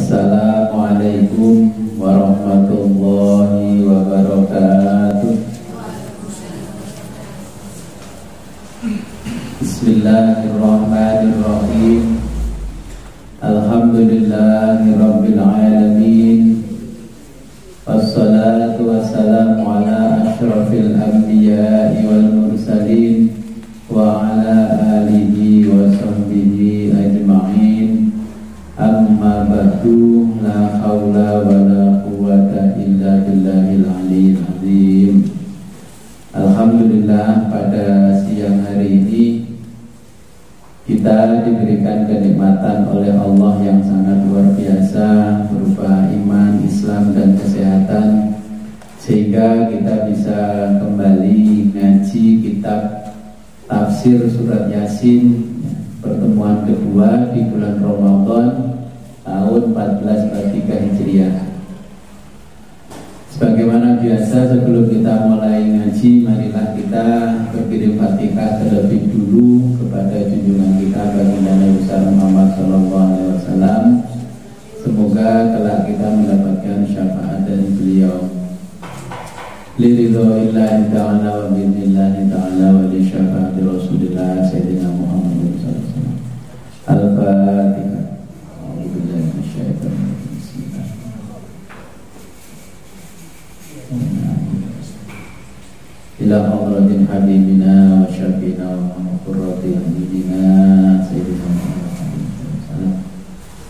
Assalamualaikum warahmatullahi wabarakatuh. Bismillahirrahmanirrahim. Alhamdulillahi rabbil alamin. Wassalatu wassalamu ala asyrafil anbiya'i wal mursalin wa ala alihi wa sahbihi ajma'in. Amma ba'du, la hawla wa la quwwata illa billahil aliyyil azim. Alhamdulillah, pada siang hari ini kita diberikan kenikmatan oleh Allah yang sangat luar biasa berupa iman, Islam, dan kesehatan, sehingga kita bisa kembali ngaji kitab tafsir surat Yasin, pertemuan kedua di bulan Ramadan tahun 1443 Hijriah. Sebagaimana biasa, sebelum kita mulai ngaji, marilah kita berkirim Fatihah terlebih dulu kepada junjungan kita baginda Nabi besar Muhammad SAW. Semoga kelak kita mendapatkan syafaat dari beliau. Liridho'illahi ta'ala wa bidnillahi ta'ala wa li syafaati Rasulillah Sayyidina Muhammad SAW. Al-Fatihah. A'udzubillahi minasyaitonir rajim. Ila hadratin habibina wa syafina wa qurrati a'yunina Sayyidina Muhammad SAW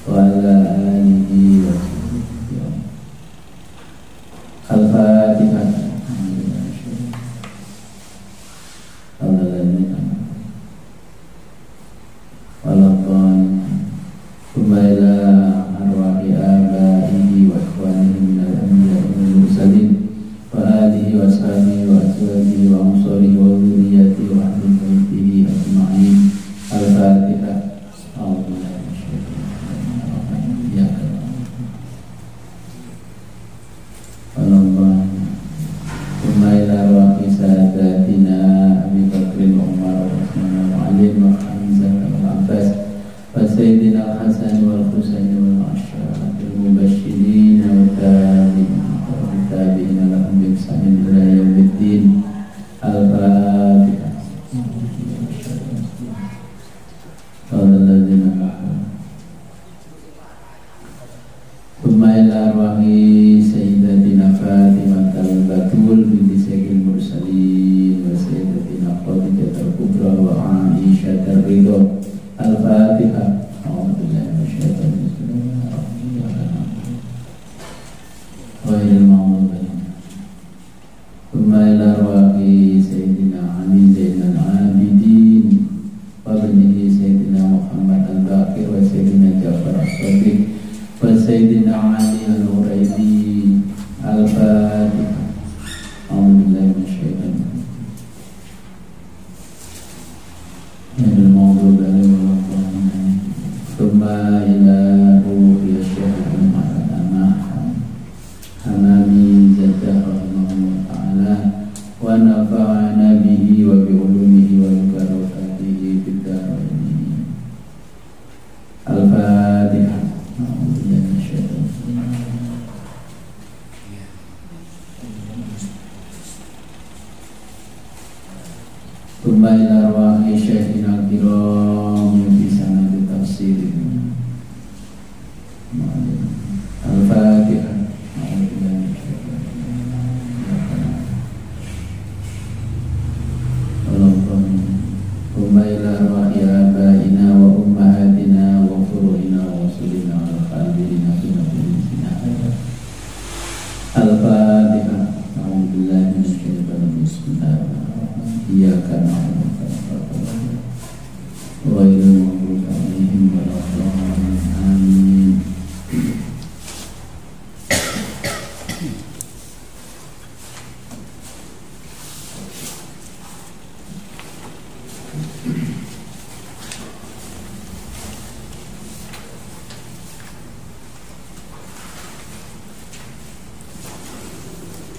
wa ala alihi wa sahbihi. Al-Fatihah.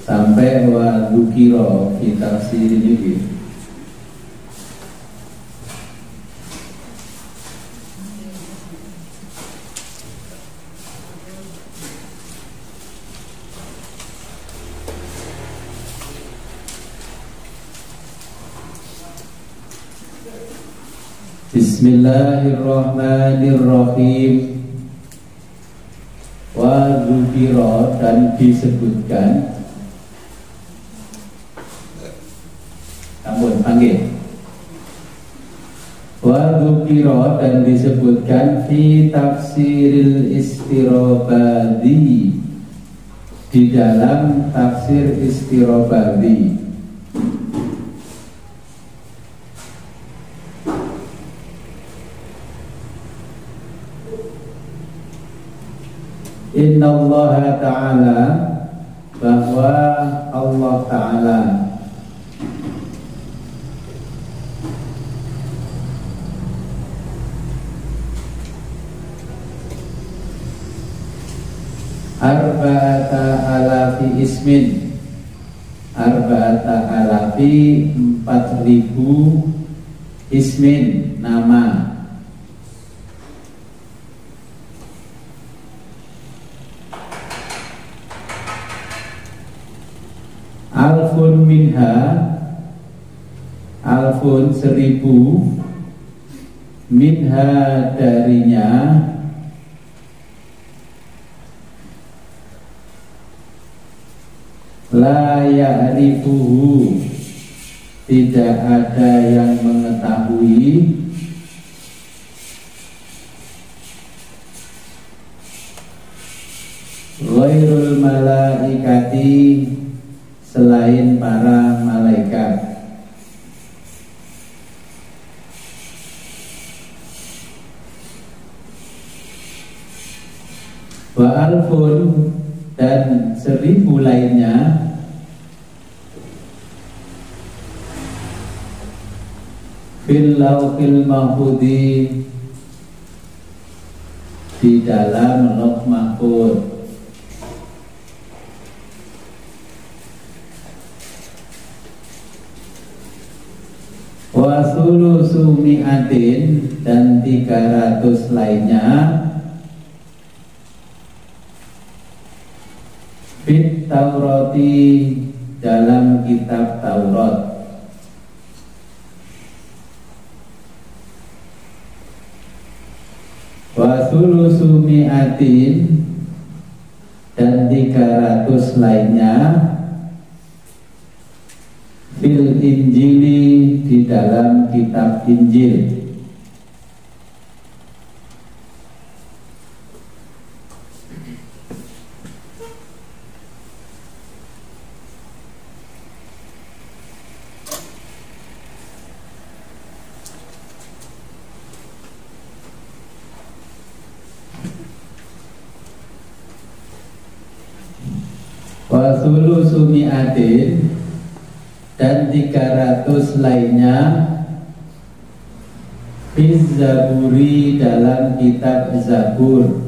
Sampai wa dzukira fi tafsir ini Bismillahirrahmanirrahim. Wa dzukira, dan disebutkan. Ampun, panggil. Wa dzukira, dan disebutkan fi tafsiril Istirabadi, di dalam tafsir Istirabadi. Innallaha ta'ala, bahwa Allah ta'ala arba'ata alafi ismin, arba'ata alafi 4.000 ismin, nama. Alfun minha, alfun 1.000, minha darinya, la ya'rifuhu, tidak ada yang mengetahui, ghairul malaikati, selain para malaikat. Wa alfun, dan 1.000 lainnya, fil lauhil mahfudzi, di dalam lauh mahfuz. Wa sulusu mi'atin, dan 300 lainnya, fit Taurati, dalam kitab Taurat. Wa sulusu mi'atin, dan 300 lainnya, fil Injili, di dalam kitab Injil. Wa sulusu mi'atin, dan 300 lainnya, fiz Zaburi, dalam kitab Zabur.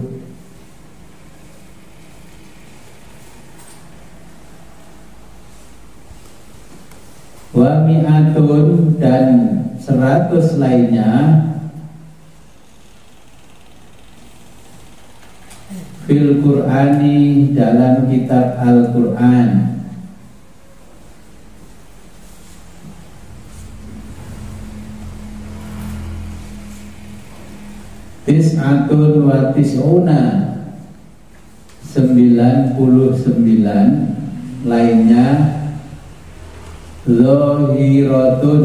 Wa mi'atun, dan 100 lainnya, fil Qur'ani, dalam kitab Al-Qur'an. Tis'atun wa tis'una, 99 lainnya, zahiratun,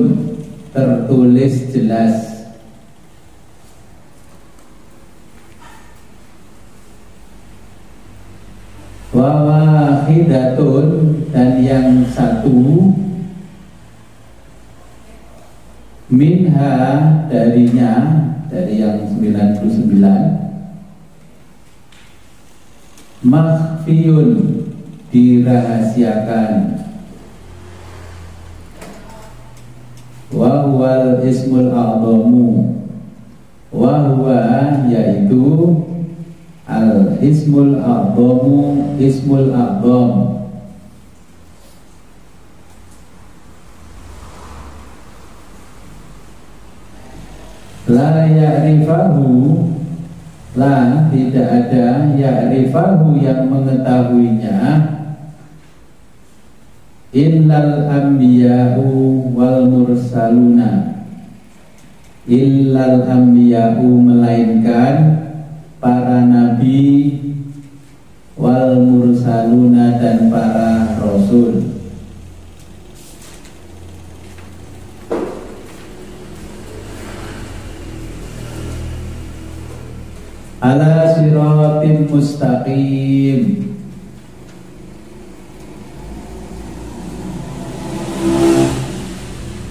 tertulis jelas. Wa wahidatun, dan yang satu, minha, darinya, dari yang 99, makhfiyun, dirahasiakan. Wa huwal ismul a'dhamu, wa huwa, yaitu al-ismul a'dhamu, ismul a'dham. La ya'rifahu, la, tidak ada, ya'rifahu, yang mengetahuinya, illal anbiya'u wal mursaluna, illal anbiya'u melainkan para nabi wal mursaluna dan para rasul. Ala siratim mustaqim,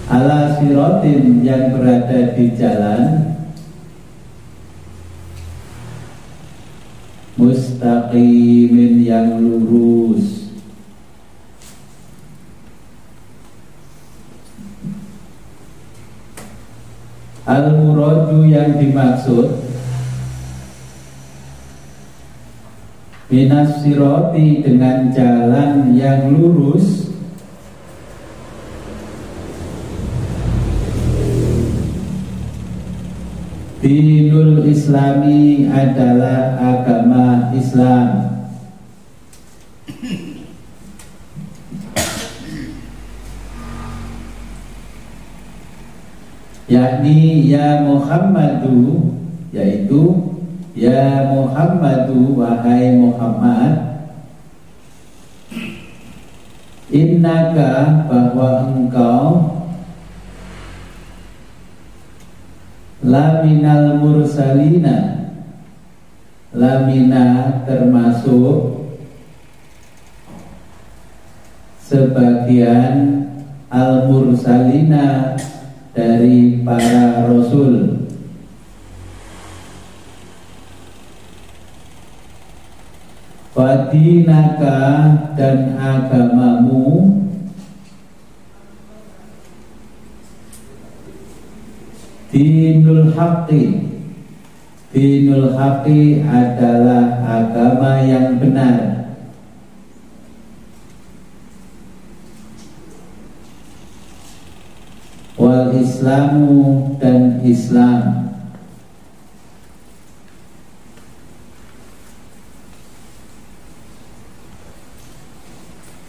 ala siratin yang berada di jalan, mustaqimin yang lurus. Al-muradu yang dimaksud minas siroti dengan jalan yang lurus, dinul islami adalah agama Islam. Yakni ya Muhammadu, yaitu ya Muhammadu, wahai Muhammad, innaka, bahwa engkau, laminal mursalina, lamina termasuk sebagian al mursalina dari para rasul. Wadinaka dan agamamu, dinul haqqi, dinul haqqi adalah agama yang benar. Wal islamu dan Islam.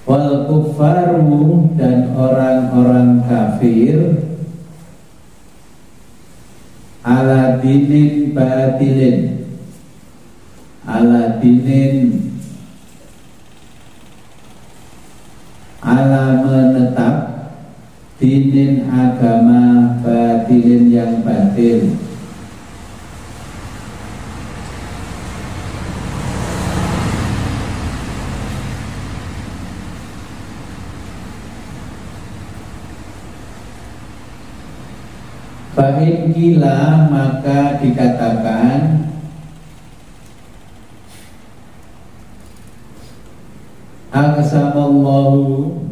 Wal kuffaru dan orang-orang kafir, ala dinin batilin, ala dinin, ala menetap, dinin agama, batilin yang batil. Fa'in kila, maka dikatakan aqsamallahu,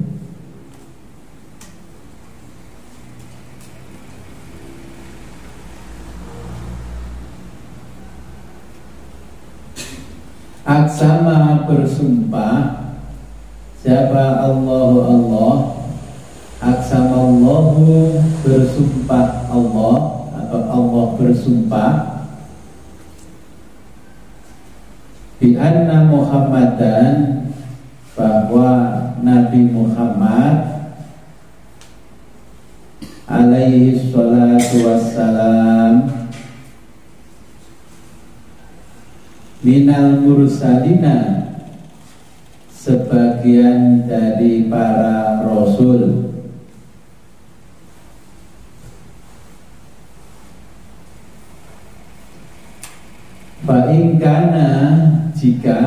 aqsama bersumpah, siapa Allah, aqsamallahu bersumpah Allah, atau Allah bersumpah, bi anna Muhammadan, bahwa Nabi Muhammad alaihi salatu wassalam, minal mursalina, sebagian dari para rasul. Fa'ingkana, jika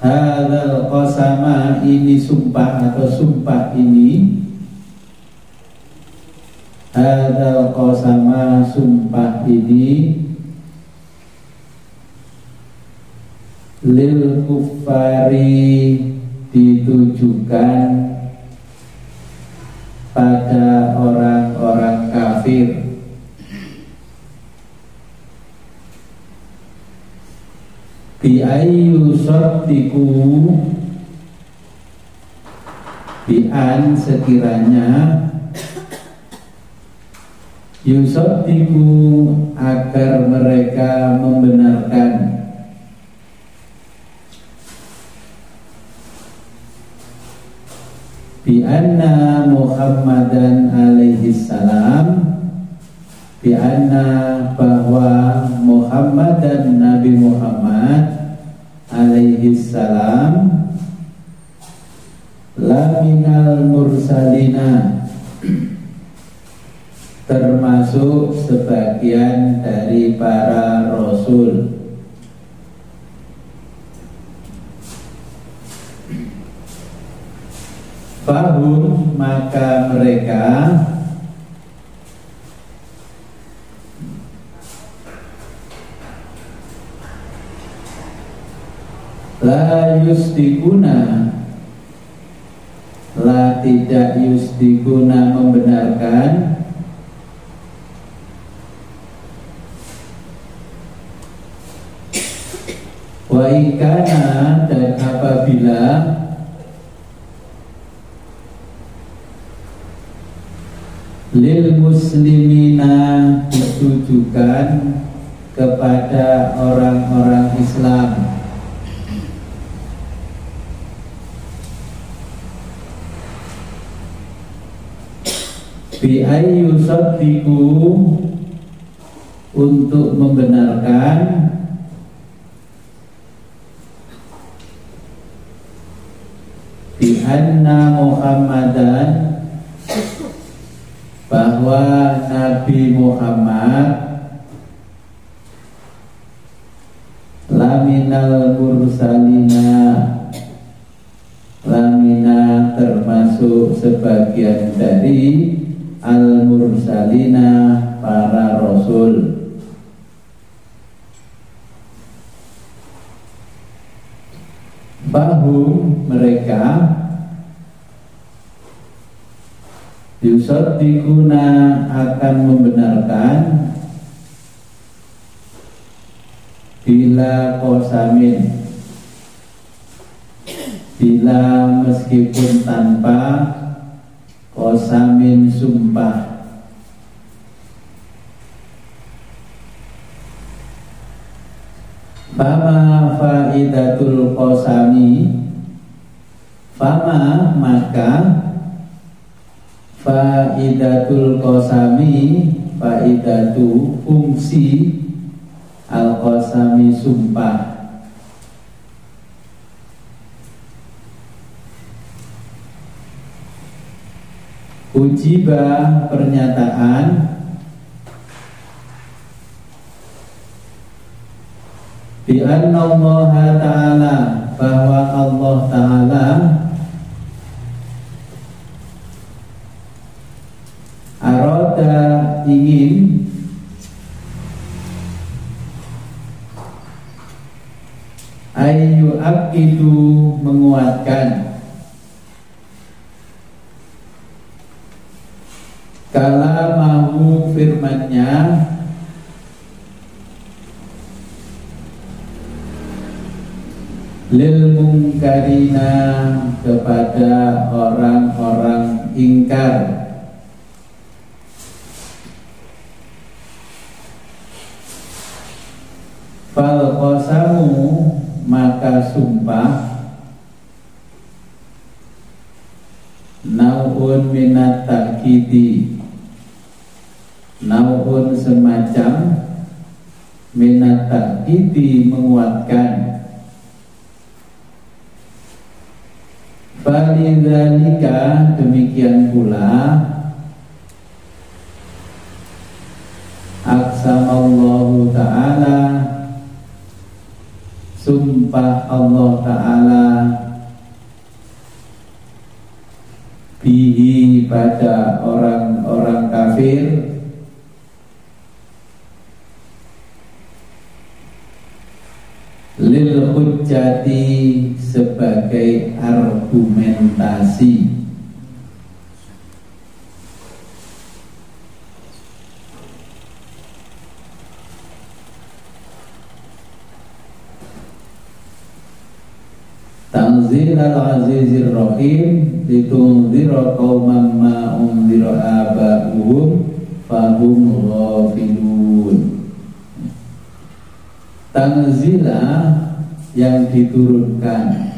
hadzal qasama, ini sumpah atau sumpah ini, hadzal qasama, sumpah ini, lil kuffari, ditujukan pada orang-orang kafir. Bi ayyu saddiqu, bi an, sekiranya, yusaddiqu, agar mereka membenarkan, bi anna Muhammadan alaihi bi anna bahwa Muhammad dan Nabi Muhammad alaihi salam laminal mursalina, termasuk sebagian dari para rasul. Fahum, maka mereka la yusdikuna, la tidak yusdikuna membenarkan, wa ikana, dan apabila lil muslimina, ditujukan kepada orang-orang Islam, bi ayyusaddiqu, untuk membenarkan, bi anna Muhammadan, bahwa Nabi Muhammad laminal mursalina, lamina termasuk sebagian dari al-mursalina, para rasul. Bahum, mereka yusaddiquna, akan membenarkan, bila qasamin, bila meskipun tanpa qasamin, sumpah. Fama faidatul qasami, fama maka faidatul qasami, faidatu fungsi al-qasami, sumpah. Ujibah, pernyataan, bi anna Allah Ta'ala, bahwa Allah Ta'ala aroda, ingin, ayu akidu, menguatkan, kalamahu, firmannya, lil mungkarina, kepada orang-orang ingkar, fal qasamu, maka sumpah, naun minat takkidi, naun semacam minat takkidi, menguatkan. Falidzalika, demikian pula, aqsamallahu ta'ala, sumpah Allah Ta'ala, bihi, pada orang-orang kafir, lil hujjati, sebagai argumentasi. Tanzil al-azizir rahim, litunzira qauman ma unzira aba'uhum fahum ghafilun. Tanzilah, yang diturunkan,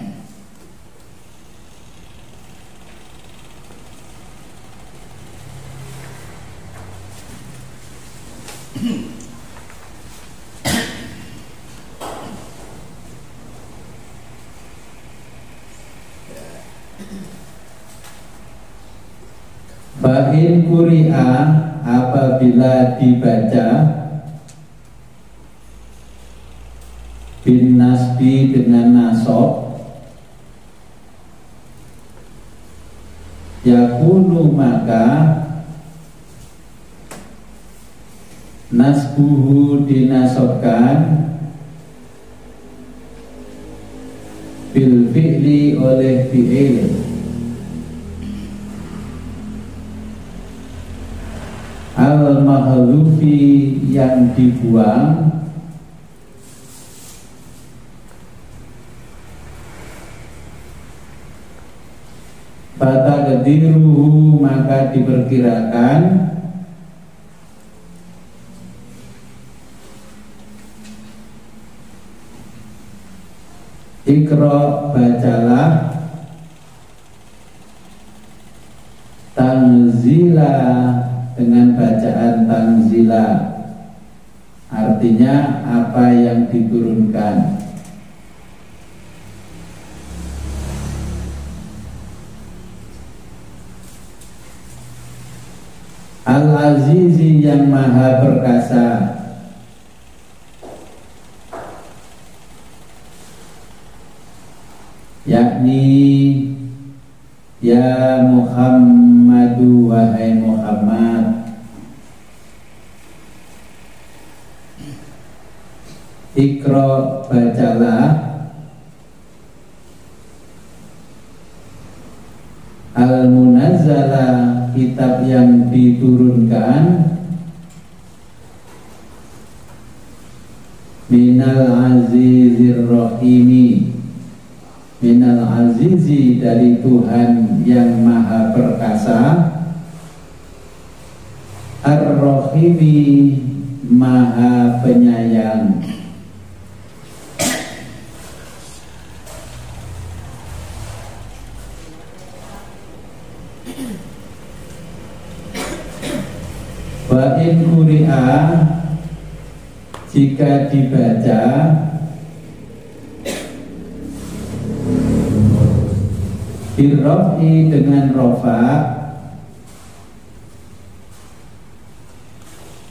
Fa'in kuri'a, apabila dibaca bin nasbi dengan nasab, yakunu maka nasbuhu dinasobkan bil fi'li oleh fi'il al mahlufi yang dibuang fataqdiruhu maka diperkirakan Iqra bacalah tanzila dengan bacaan tanzila, artinya apa yang diturunkan. Al-Azizi yang maha perkasa, yakni ya Muhammadu wahai Muhammad, Iqra bacalah al-munazzala kitab yang diturunkan minal azizir rahimi, minal azizi dari Tuhan yang maha perkasa, ar-rahimi maha penyayang. Wa in quri'a jika dibaca birrofi dengan rofa,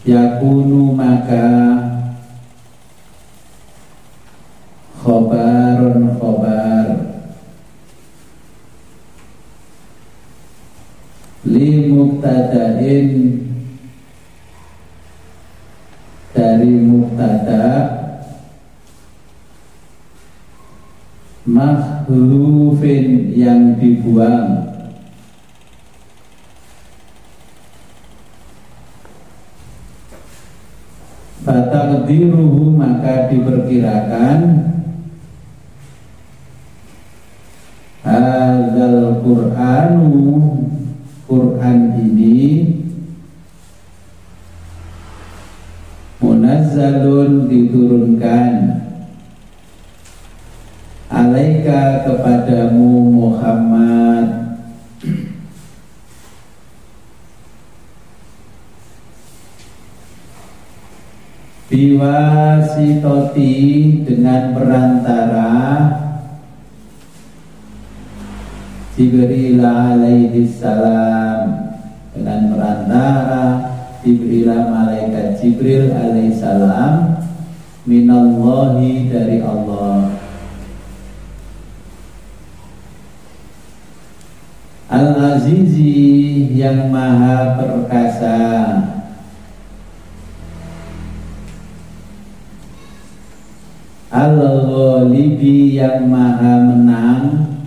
yakunu maka khobarun khobar li mubtada'in dari mubtada mahdhufin yang dibuang, fataqdiruhu maka diperkirakan hadzal Qur'anu Quran ini munazzalun diturunkan alaika kepadamu Muhammad biwasitoti dengan perantara Jibril alaihi salam, dengan perantara Jibril malaikat Jibril alaihi salam minallahi dari Allah, Al-Azizi yang maha perkasa, Al-Ghalibi yang maha menang,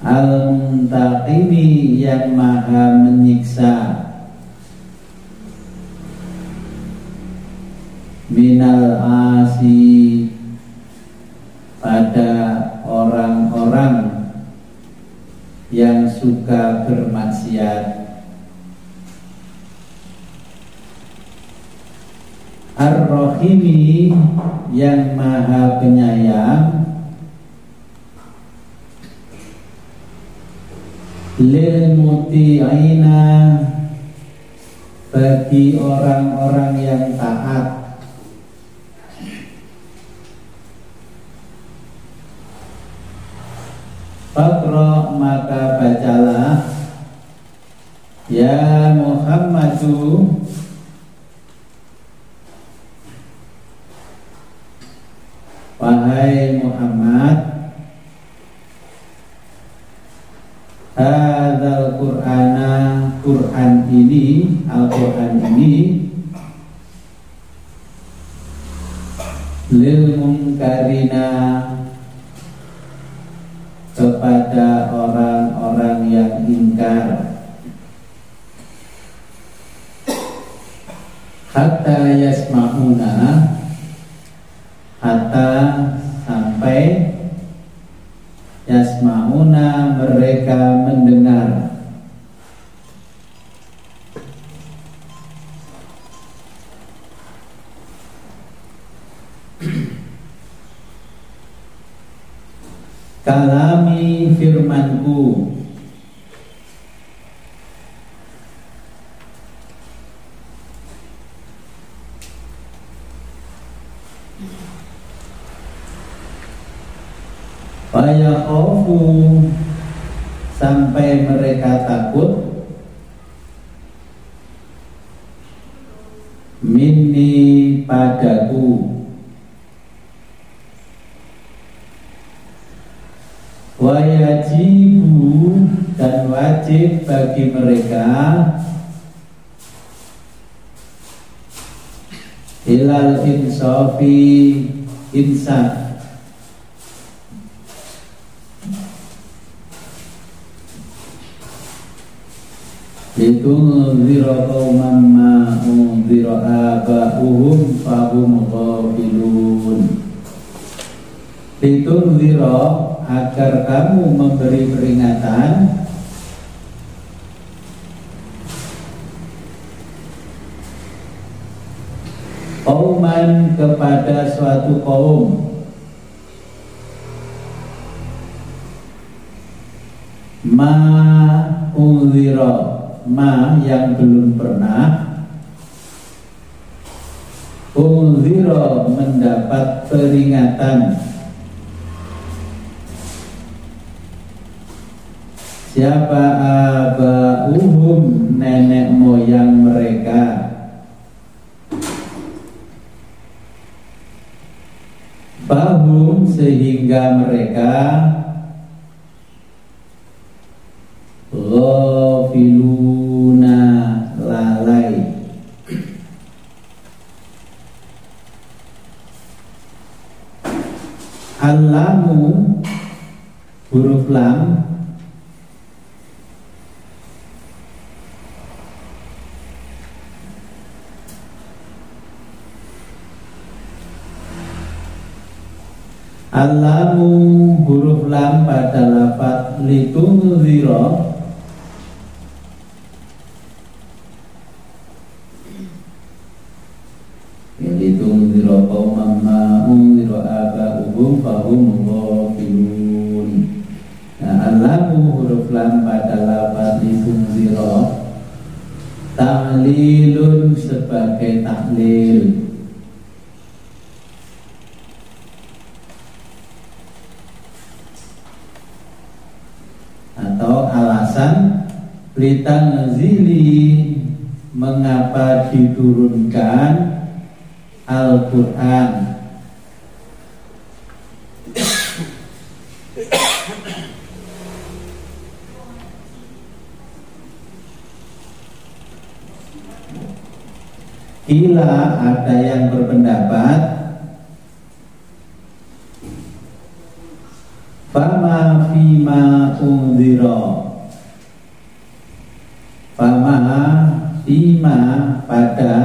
Al-Muntaqimi yang maha menyiksa, Minal asi pada orang-orang yang suka bermaksiat, Ar-Rahimi yang maha penyayang, Lil muti'ina bagi orang-orang yang taat, Faqra maka bacalah ya Muhammadu wahai Muhammad hadzal Qur'ana Quran ini Al-Quran ini lil mungkarina kepada orang-orang yang ingkar hatta yasma'una hatta sampai yasma'una mereka mendengar kalami firmanku fayakhafu sampai mereka takut minni padaku wayajibu dan wajib bagi mereka ilal insafi insaf litunzira qauman ma unzira aba'uhum fahum ghafilun litunzira agar kamu memberi peringatan qauman kepada suatu kaum ma unzira ma yang belum pernah unzira mendapat peringatan siapa aba'uhum nenek moyang mereka bahum sehingga mereka ghafiluna lalai al-lamu huruf lam Al-lamu huruf lam pada lafaz litunzira litunzira qauman ma unzira aba'uhum fahum ghafilun. Nah, al-lamu huruf lam pada lafaz litunzira ta'lilun sebagai taklil atau alasan litanzili mengapa diturunkan Al-Quran. Kila ada yang berpendapat fama fima unzira fama fima pada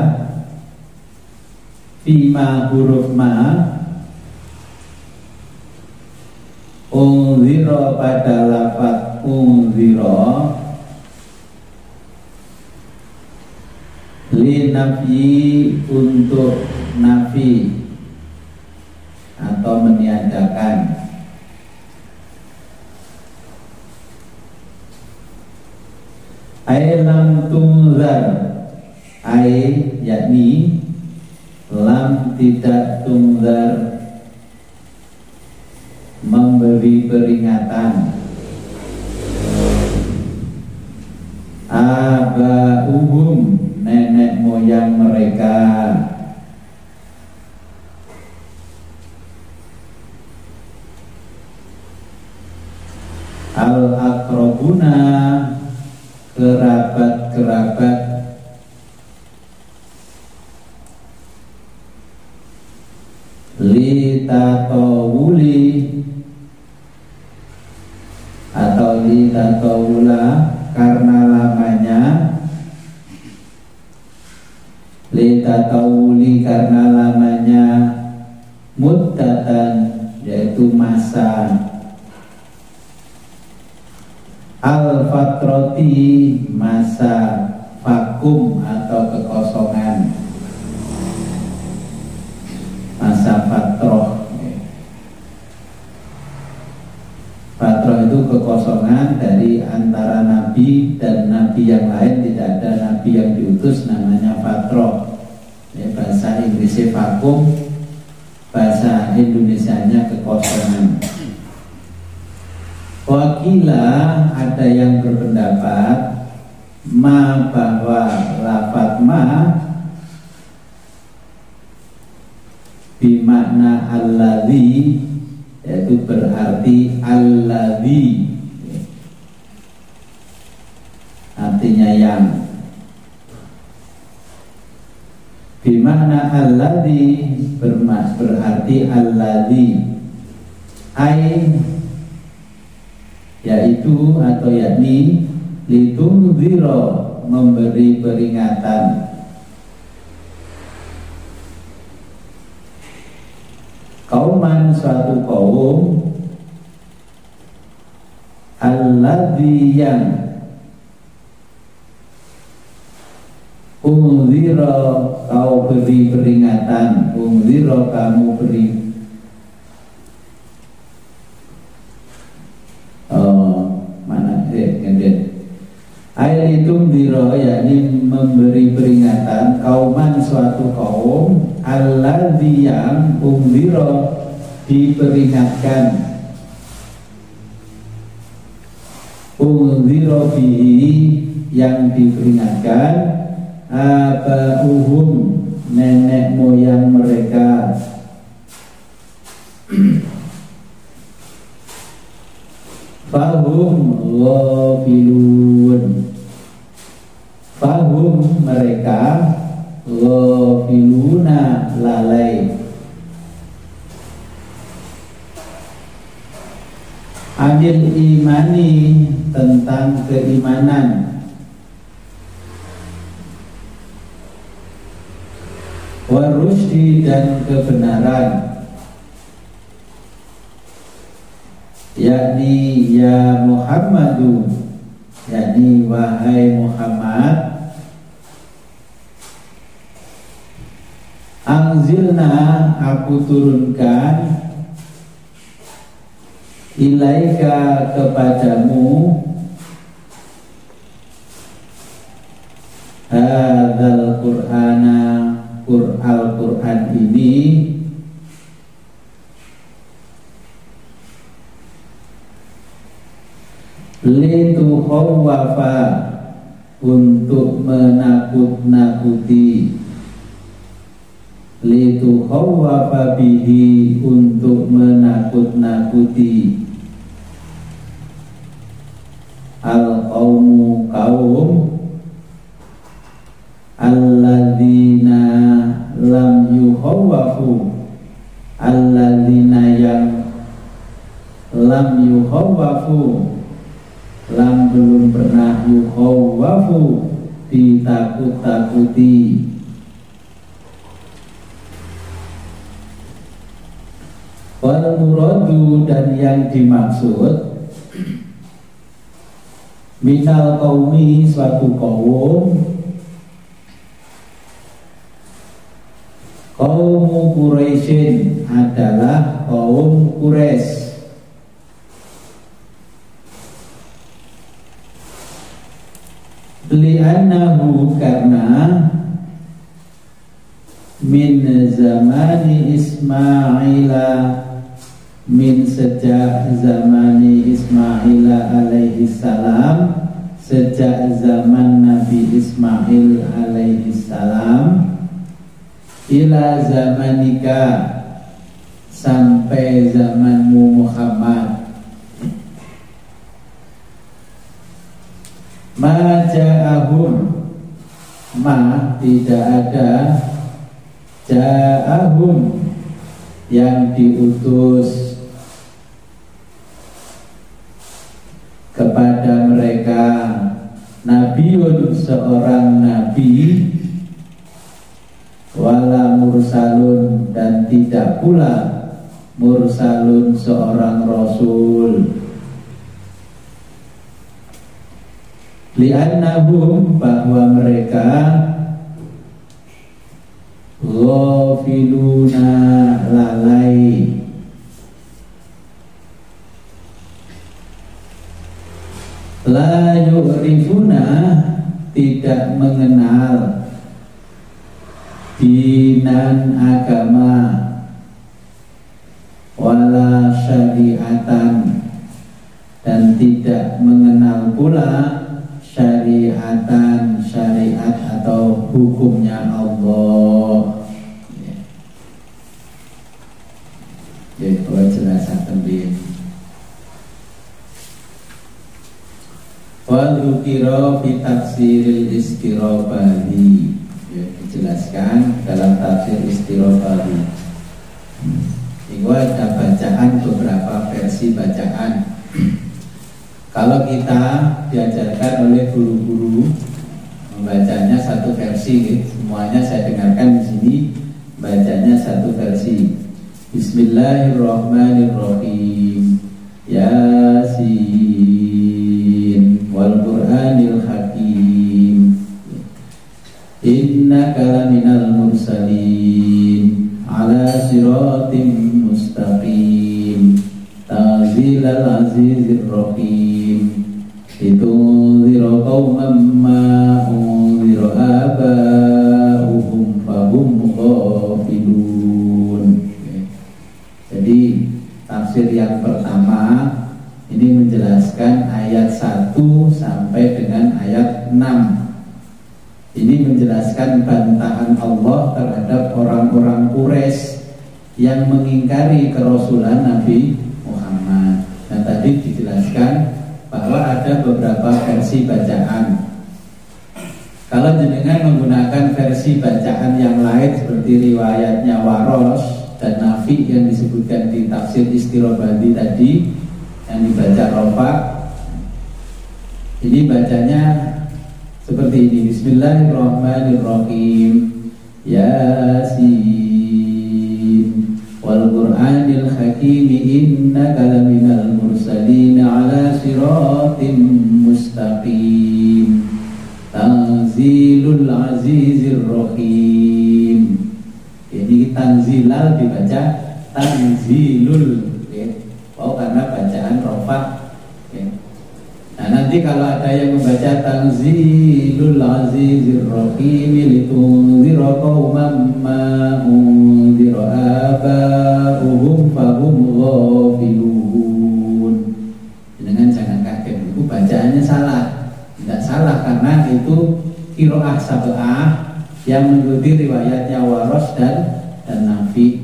fima huruf ma unzira pada lafaz unzira li nafi untuk nafi atau meniadakan. Ai lam tunzar ai yakni lam tidak tunzar memberi peringatan abauhum, nenek moyang mereka. Al-aqrabuna, kerabat-kerabat. Litatawuli atau litatawula, karena lamanya. Litatawuli, karena lamanya. Muddatan, yaitu masa. Al-fatroti, masa vakum atau kekosongan. Masa fatroh. Fatroh itu kekosongan dari antara nabi dan nabi yang lain. Tidak ada nabi yang diutus, namanya fatroh. Bahasa Inggrisnya vakum, bahasa Indonesianya kekosongan. Wakila, ada yang berpendapat bahwa lafadz bimakna alladzi, yaitu berarti alladzi, artinya yang. Bimakna alladzi berarti alladzi, yaitu atau yakni litundzira, memberi peringatan. Kauman, suatu kaum. Alladzi, yang. Undzira, kau beri peringatan. Undzira, kamu beri. Ayat itu diro, yakni memberi peringatan. Kauman, suatu kaum. Alladzi, yang. Undzira, diperingatkan. Undzira bihi, yang diperingatkan. Abauhum, nenek moyang mereka. Fahum ghafilun, fahum, mereka. Ghafiluna, lalai. Anil imani, tentang keimanan. Warusdi, dan kebenaran. Yakni ya Muhammadu, yakni wahai Muhammad. Anzilna, aku turunkan. Ilaika, kepadamu. Hadzal Qur'ana, Al-Qur'an ini. Litukhawwafa, untuk menakut-nakuti. Litukhawwafa bihi, untuk menakut-nakuti. Al-qawmu, kaum. Alladzina lam yukhawwafu, alladzina, yang. Lam yukhawwafu, lam, belum pernah. Yukhawwafu, ditakut-takuti. Wal muradu, dan yang dimaksud. Minal qaumi, suatu kaum. Kaum Quraisyin, adalah kaum Quraisy. Li'annahu, karena. Min zamani Ismaila, min sejak zamani Ismaila alaihi salam. sejak zaman Nabi Ismail alaihi salam ila zamanika, sampai zamanmu Muhammad. Ma ja'ahum, ma tidak ada, ja'ahum yang diutus kepada mereka, nabiun seorang nabi, wala mursalun dan tidak pula mursalun seorang rasul. Li'annahum, bahwa mereka ghafiluna, lalai, la yu'rifuna, tidak mengenal, dinan agama, wala syariatan dan tidak mengenal pula syariatan, syariat atau hukumnya Allah. Jadi jelasaken piye. Wa dzukira fi tafsiril istirabali, ya, dijelaskan dalam tafsir istirabali. Itu ada bacaan, beberapa versi bacaan. Kalau kita diajarkan oleh guru-guru membacanya satu versi, semuanya saya dengarkan di sini bacanya satu versi. Bismillahirrahmanirrahim. Yasin wal Qur'anil Hakim. Innaka laminal mursalin ala siratim mustaqim. Tanzilal azizir rahim. Litunzira qauman ma unzira aba'uhum fahum ghafilun. Jadi tafsir yang pertama ini menjelaskan ayat 1 sampai dengan ayat 6. Ini menjelaskan bantahan Allah terhadap orang-orang Quraisy yang mengingkari kerasulan Nabi Muhammad. Dan tadi dijelaskan bahwa ada beberapa versi bacaan. Kalau jenengan menggunakan versi bacaan yang lain seperti riwayatnya Waros dan Nafi yang disebutkan di tafsir Istirabadi tadi, yang dibaca Rafa, ini bacanya seperti ini. Bismillahirrahmanirrahim. Yasin wal Qur'anil Hakim. Innaka laminal mursalin ala siratim mustaqim. Tanzilul azizir rahim. Ini tanzilal dibaca tanzilul, ya. Oh, karena bacaan rofa, ya. Nah, nanti kalau ada yang membaca tanzilul azizir rahim litunzira qauman ma unzira aba'uhum fahum ghafilun. Jangan kaget, itu bacaannya salah. Tidak salah karena itu qiraah sab'ah yang mengikuti riwayatnya Waros dan Nafi.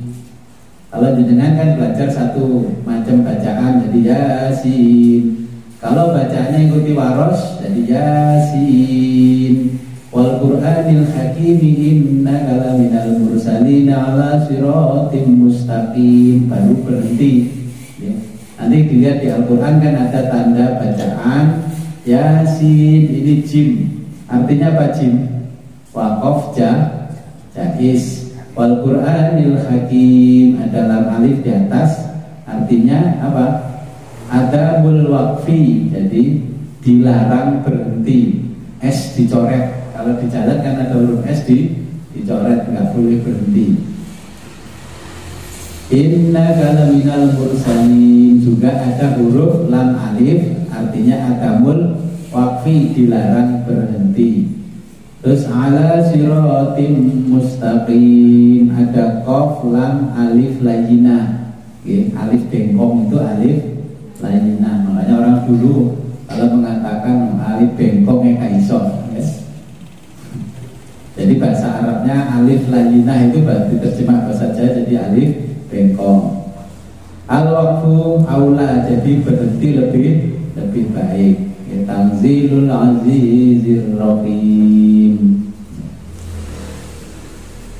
Kalau jenengan kan belajar satu macam bacaan, jadi Yasin. Kalau bacaannya ikuti Waros, jadi Yasin wal Qur'anil Hakim. Innaka laminal mursalin ala siratim mustaqim. Baru berhenti, ya. Nanti dilihat di Al-Quran kan ada tanda bacaan Yasin, ini jim. Artinya apa jim? Waqaf jaiz. Wal Qur'anil Hakim, ada lam alif di atas, artinya apa? Adabul waqfi, jadi dilarang berhenti. S dicoret. Kalau di jalan kan ada huruf S dicoret, nggak boleh berhenti. Innaka laminal mursalin, juga ada huruf lam alif, artinya adamul waqfi, dilarang berhenti. Terus ala siratim mustaqim, ada qaf lam alif layyinah. Alif bengkong itu alif layyinah. Makanya orang dulu kalau Kalau mengatakan alif bengkong kaiso, ya. Jadi bahasa Arabnya alif layinah itu berarti terjemah bahasa Jawa jadi alif bengkong. Al-waqfu aula, jadi berhenti lebih baik. Ya, Tanzilul Azizir Rahim.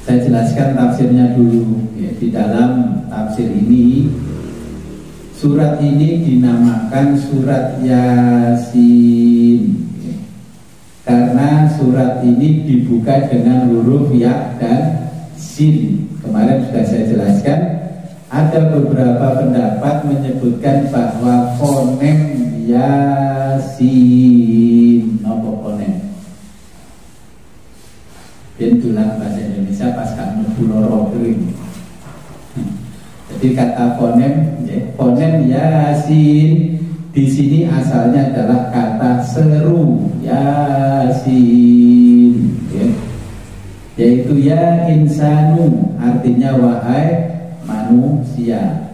Saya jelaskan tafsirnya dulu. Ya, di dalam tafsir ini, surat ini dinamakan surat Yasin, ya, karena surat ini dibuka dengan huruf ya dan sin. Kemarin sudah saya jelaskan. Ada beberapa pendapat menyebutkan bahwa fonem Yasin, nopo fonem. Dan tulang bahasa Indonesia pas kamu pulau kering. Jadi kata fonem, ya, fonem Yasin di sini asalnya adalah kata seru Yasin, ya. Yaitu ya insanu, artinya wahai manusia.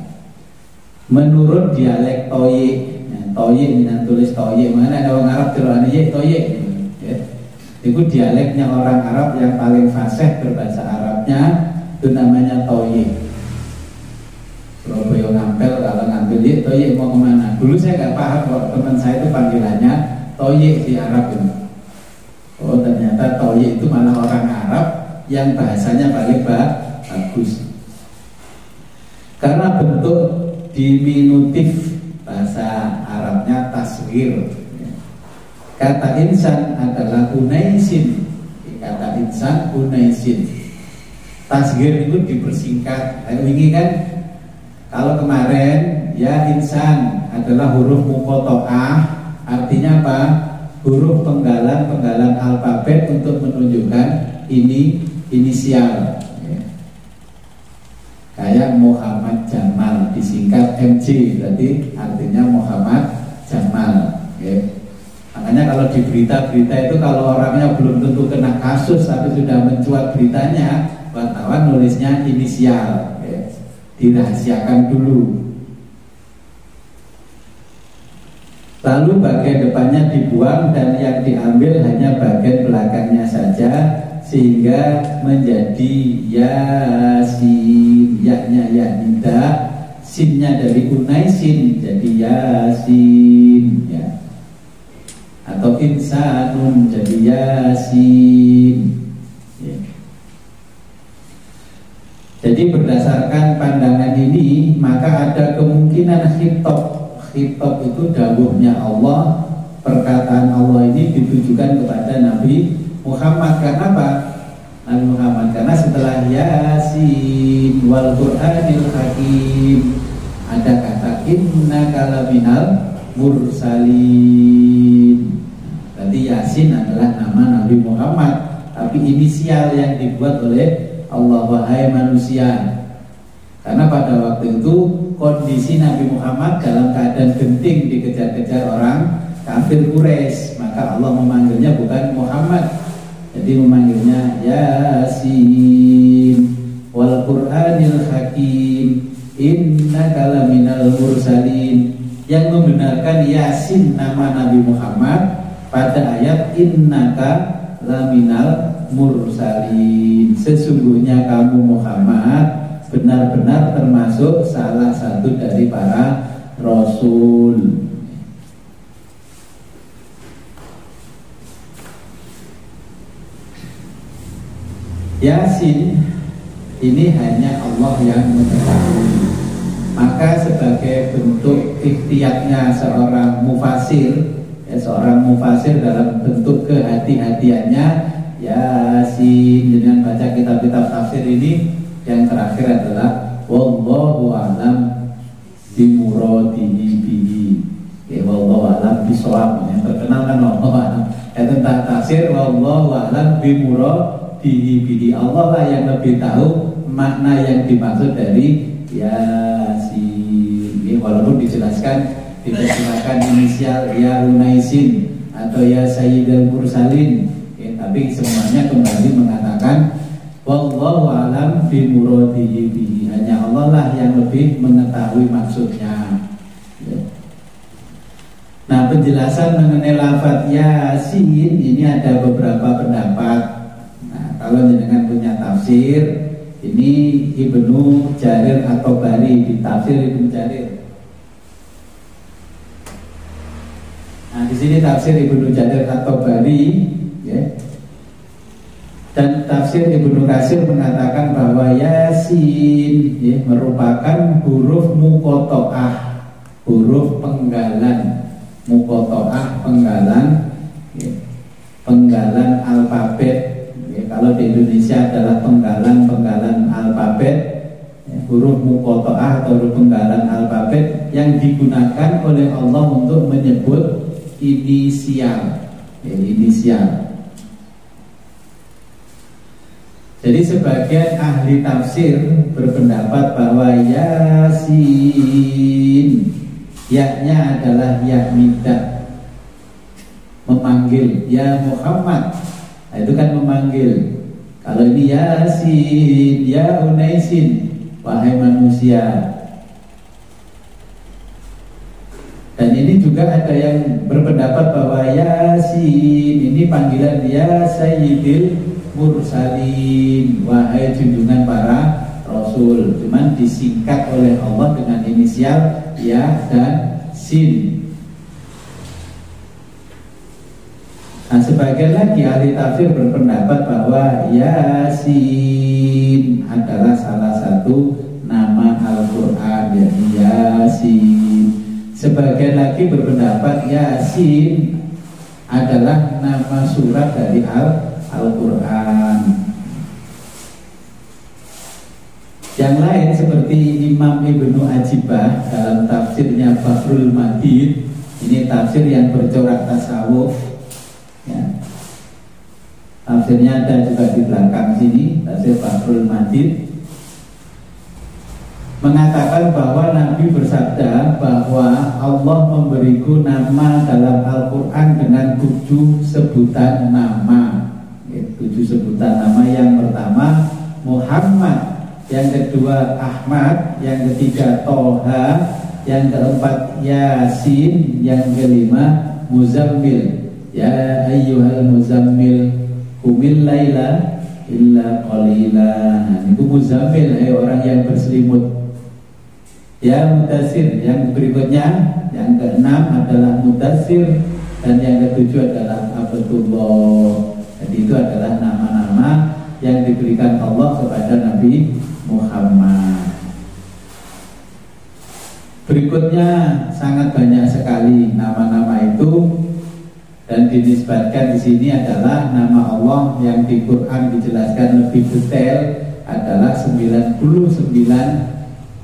Menurut dialek Toyik, nah, Toyik ini tulis Toyik, mana ada orang Arab terlalu Toyik, ya. Itu dialeknya orang Arab yang paling fasih berbahasa Arabnya, itu namanya Toyik. Surabaya ngampel, kalau ngambil Toyik mau kemana? Dulu saya nggak paham kok, teman saya itu panggilannya Toyik di Arab itu. Oh ternyata Toyik itu malah orang Arab yang bahasanya paling bagus. Karena bentuk diminutif bahasa Arabnya tasghir. Kata insan adalah unaisin. Kata insan unaisin. Tasghir itu dipersingkat. Ini kan kalau kemarin ya insan adalah huruf muqatta'ah, artinya apa? Huruf penggalan alfabet untuk menunjukkan ini inisial. Kayak Muhammad Jamal disingkat MJ, berarti artinya Muhammad Jamal, ya. Makanya kalau di berita-berita itu kalau orangnya belum tentu kena kasus tapi sudah mencuat beritanya, wartawan nulisnya inisial, ya. Dirahasiakan dulu. Lalu bagian depannya dibuang dan yang diambil hanya bagian belakangnya saja, sehingga menjadi Yasin. Ya-nya ya nida, sinnya dari unaisin jadi Yasin, ya. Atau insanun jadi Yasin, ya. Jadi berdasarkan pandangan ini maka ada kemungkinan khitab itu dawuhnya Allah, perkataan Allah ini ditujukan kepada Nabi Muhammad. Kenapa? Nabi Muhammad karena setelah Yasin wal Qur'anil Hakim ada kata innaka laminal mursalin. Berarti Yasin adalah nama Nabi Muhammad, tapi inisial yang dibuat oleh Allah, wahai manusia. Karena pada waktu itu kondisi Nabi Muhammad dalam keadaan genting dikejar-kejar orang kafir Quraisy, maka Allah memanggilnya bukan Muhammad, jadi memanggilnya Yasin wal Qur'anil Hakim innaka laminal mursalin. Yang membenarkan Yasin nama Nabi Muhammad pada ayat innaka laminal mursalin, sesungguhnya kamu Muhammad benar-benar termasuk salah satu dari para rasul. Yasin ini hanya Allah yang mengetahui. Maka sebagai bentuk ikhtiarnya seorang mufasir, ya, seorang mufasir dalam bentuk kehati-hatiannya, Yasin, dengan baca kitab-kitab tafsir ini, yang terakhir adalah wallahu a'lam bimuradihi bihi. Ya, wallahu a'lam bishawab, yang terkenal kan wallahu a'lam. Ya, tentang tafsir wallahu a'lam bimuradihi bihi. Allah lah yang lebih tahu makna yang dimaksud dari Yasin. Ya, walaupun dijelaskan diterjemahkan inisial ya Unaisin atau ya Sayyidul Mursalin, ya, tapi semuanya kembali mengatakan wallahu a'lam bimuradihi bihi. Hanya Allah lah yang lebih mengetahui maksudnya, ya. Nah, penjelasan mengenai lafaz Yasin ini ada beberapa pendapat. Nah, kalau jenengan punya tafsir, ini Ibnu Jarir At-Tabari di tafsir Ibnu Jarir. Nah, di sini tafsir Ibnu Jarir At-Tabari, ya. Dan tafsir Ibnu Katsir mengatakan bahwa Yasin, ya, merupakan huruf muqatta'ah, huruf penggalan. Muqatta'ah penggalan, ya, penggalan alfabet, ya, kalau di Indonesia adalah penggalan alfabet, ya, huruf muqatta'ah atau huruf penggalan alfabet yang digunakan oleh Allah untuk menyebut inisial, ya, inisial. Jadi sebagian ahli tafsir berpendapat bahwa Yasin, ya-nya adalah ya nida, memanggil, ya Muhammad. Nah, itu kan memanggil. Kalau ini Yasin, ya Unaisin, wahai manusia. Dan ini juga ada yang berpendapat bahwa Yasin ini panggilan ya Sayyidil Mursalin, wahai junjungan para Rasul. Cuman disingkat oleh Allah dengan inisial ya dan sin. Nah, sebagian lagi ahli tafsir berpendapat bahwa Yasin adalah salah satu nama Al-Quran, yaitu Yasin. Sebagian lagi berpendapat Yasin adalah nama surat dari Al-Quran. Yang lain seperti Imam Ibnu Ajibah dalam tafsirnya Fathul Majid, ini tafsir yang bercorak tasawuf, ya. Tafsirnya ada juga di belakang sini, tafsir Fathul Majid, mengatakan bahwa Nabi bersabda bahwa Allah memberiku nama dalam Al-Quran dengan 7 sebutan nama, ya, 7 sebutan nama. Yang pertama Muhammad, yang kedua Ahmad, yang ketiga Toha, yang keempat Yasin, yang kelima Muzammil. Ya ayyuhal muzammil qumil laila illa qalila. Nah, itu Muzammil, orang yang berselimut. Ya Mudassir, yang berikutnya, yang keenam adalah Mudassir, dan yang ketujuh adalah Abdullah. Jadi itu adalah nama-nama yang diberikan Allah kepada Nabi Muhammad. Berikutnya sangat banyak sekali nama-nama itu, dan dinisbatkan di sini adalah nama Allah yang di Quran dijelaskan lebih detail adalah 99,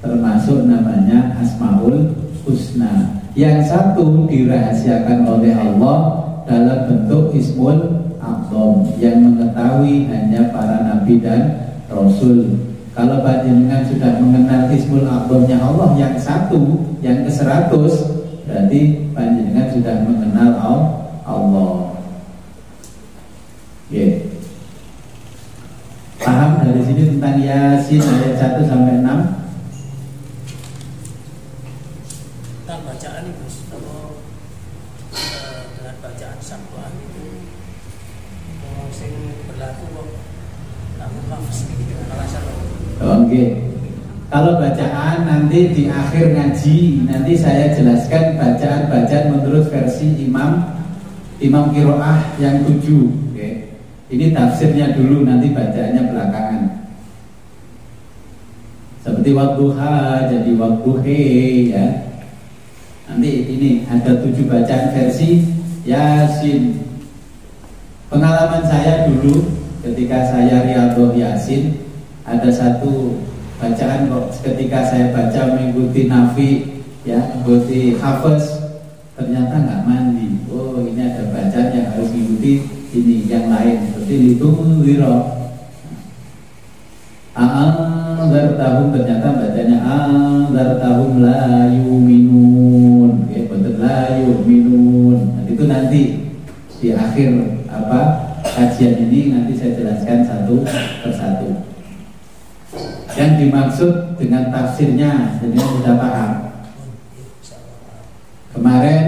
termasuk namanya Asmaul Husna. Yang satu dirahasiakan oleh Allah dalam bentuk Ismul A'zam, yang mengetahui hanya para nabi dan rasul. Kalau panjenengan sudah mengenal Ismul A'zamnya Allah yang satu, yang ke-100, berarti panjenengan sudah mengenal Allah. Yeah. Paham dari sini tentang Yasin ayat 1 sampai 6? Tentang bacaan itu, kalau dengan bacaan sabaan itu sing berlaku kok namun lafaz ini dengan alasan. Oke. Kalau bacaan nanti di akhir ngaji, nanti saya jelaskan bacaan-bacaan menurut versi Imam Qiraah yang 7. Oke. Ini tafsirnya dulu, nanti bacaannya belakangan. Seperti wadduha jadi wadduhe, ya. Nanti ini ada 7 bacaan versi Yasin. Pengalaman saya dulu ketika saya Riyadhah Yasin, ada satu bacaan kok ketika saya baca mengikuti Nafi, ya, mengikuti Hafiz, ternyata nggak mandi. Oh, ini ada bacaan yang harus mengikuti ini yang lain, seperti litung wiro. Anzartahum, ternyata bacanya anzartahum la yuminun, ya, betul, la yuminun. Nah, itu nanti di akhir kajian ini nanti saya jelaskan satu persatu. Yang dimaksud dengan tafsirnya, jadi sudah paham. Kemarin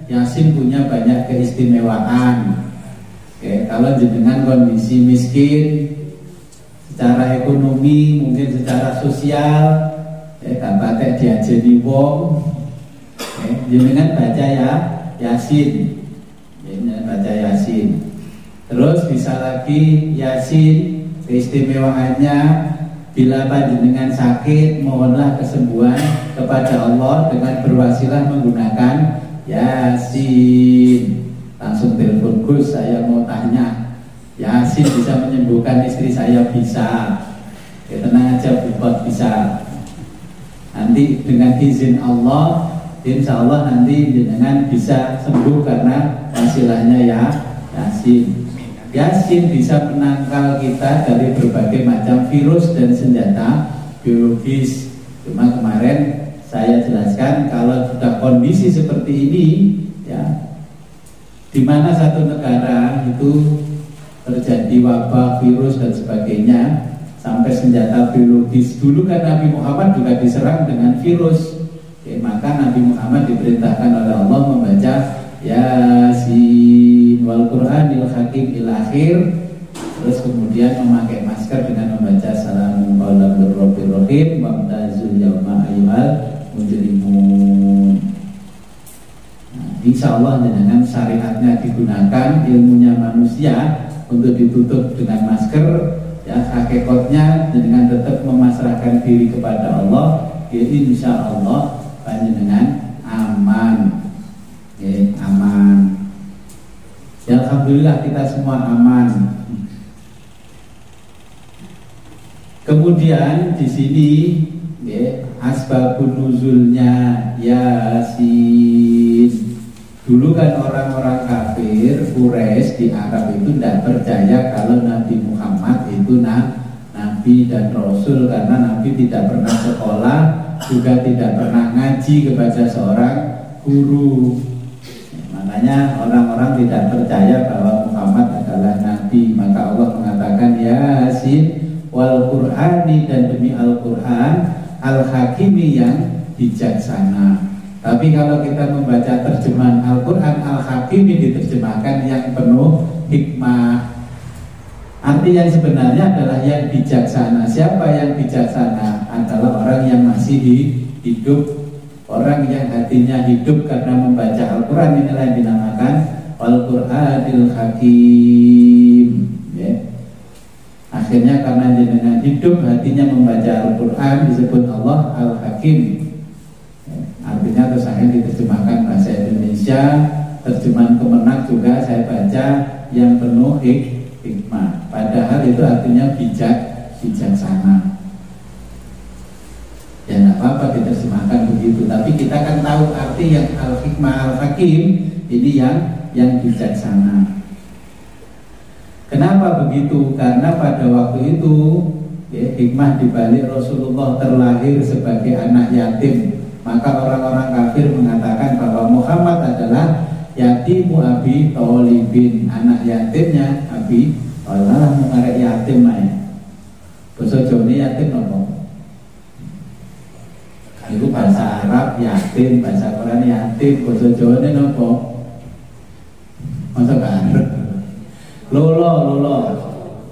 Yasin punya banyak keistimewaan. Oke, kalau jenengan kondisi miskin secara ekonomi, mungkin secara sosial, gak pakai diajeni wong, jenengan baca ya Yasin, jenengan baca Yasin. Terus bisa lagi Yasin keistimewaannya, bila panjenengan sakit mohonlah kesembuhan kepada Allah dengan berwasilah menggunakan Yasin. Langsung telepon, Gus, saya mau tanya, Yasin bisa menyembuhkan istri saya? Bisa. Ya, tenang aja, buat bisa. Nanti dengan izin Allah, insya Allah nanti jenengan bisa sembuh karena wasilahnya ya Yasin. Yasin bisa menangkal kita dari berbagai macam virus dan senjata biologis. Cuma kemarin saya jelaskan kalau sudah kondisi seperti ini, ya, di mana satu negara itu terjadi wabah, virus dan sebagainya, sampai senjata biologis. Dulu kan Nabi Muhammad juga diserang dengan virus, maka Nabi Muhammad diperintahkan oleh Allah membaca Yasin wal Qur'anil Hakim ila akhir. Terus kemudian memakai masker dengan membaca Salamun qaulan mir rabbir rahim wamtazul yauma ayyuhal mujrimun. Insya Allah dengan syariatnya digunakan, ilmunya manusia untuk ditutup dengan masker, ya, hakikatnya dengan tetap memasrahkan diri kepada Allah, ya, insya Allah panjenengan aman, ya, aman. Ya, alhamdulillah kita semua aman. Kemudian di sini, ya, asbabun nuzulnya Yasin. Dulu kan orang-orang kafir Quraisy di Arab itu tidak percaya kalau Nabi Muhammad itu Nabi dan Rasul, karena Nabi tidak pernah sekolah, juga tidak pernah ngaji kepada seorang guru. Makanya orang-orang tidak percaya bahwa Muhammad adalah Nabi. Maka Allah mengatakan Yasin wal Qur'ani, dan demi Al-Quran Al-Hakimi yang bijaksana. Tapi kalau kita membaca terjemahan Al-Quran, Al-Hakimi diterjemahkan yang penuh hikmah. Arti yang sebenarnya adalah yang bijaksana. Siapa yang bijaksana? Adalah orang yang masih hidup, orang yang hatinya hidup karena membaca Al-Quran. Inilah yang dinamakan Al-Quranil Hakim, ya. Akhirnya karena dengan hidup hatinya membaca Al-Quran, disebut Allah Al-Hakim. Artinya terus akhirnya diterjemahkan bahasa Indonesia, terjemahan Kemenak juga saya baca yang penuh hikmah. Padahal itu artinya bijaksana. Ya tidak apa-apa diterjemahkan begitu, tapi kita kan tahu arti yang Al-Hikmah Al-Hakim ini yang bijaksana. Kenapa begitu? Karena pada waktu itu, ya, hikmah dibalik Rasulullah terlahir sebagai anak yatim. Maka orang-orang kafir mengatakan bahwa Muhammad adalah yatimu Abi Thalibin, anak yatimnya Abi Thalib. Mengarek yatim ae. Basa Jawa yatim apa? Itu bahasa Arab yatim, bahasa Quran yatim, basa Jawa apa? Masa kan? Lolo.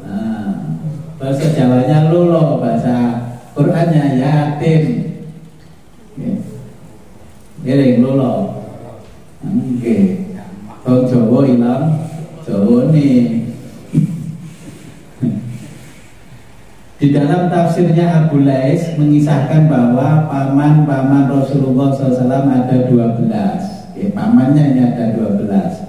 Nah, bahasa Jawanya lolo, bahasa Qurannya yatim. Ngereng lolo. Oke. Wong Jawa ilang Jawane. Di dalam tafsirnya Abu Lais mengisahkan bahwa paman-paman Rasulullah SAW ada 12. Pamannya ini ada 12.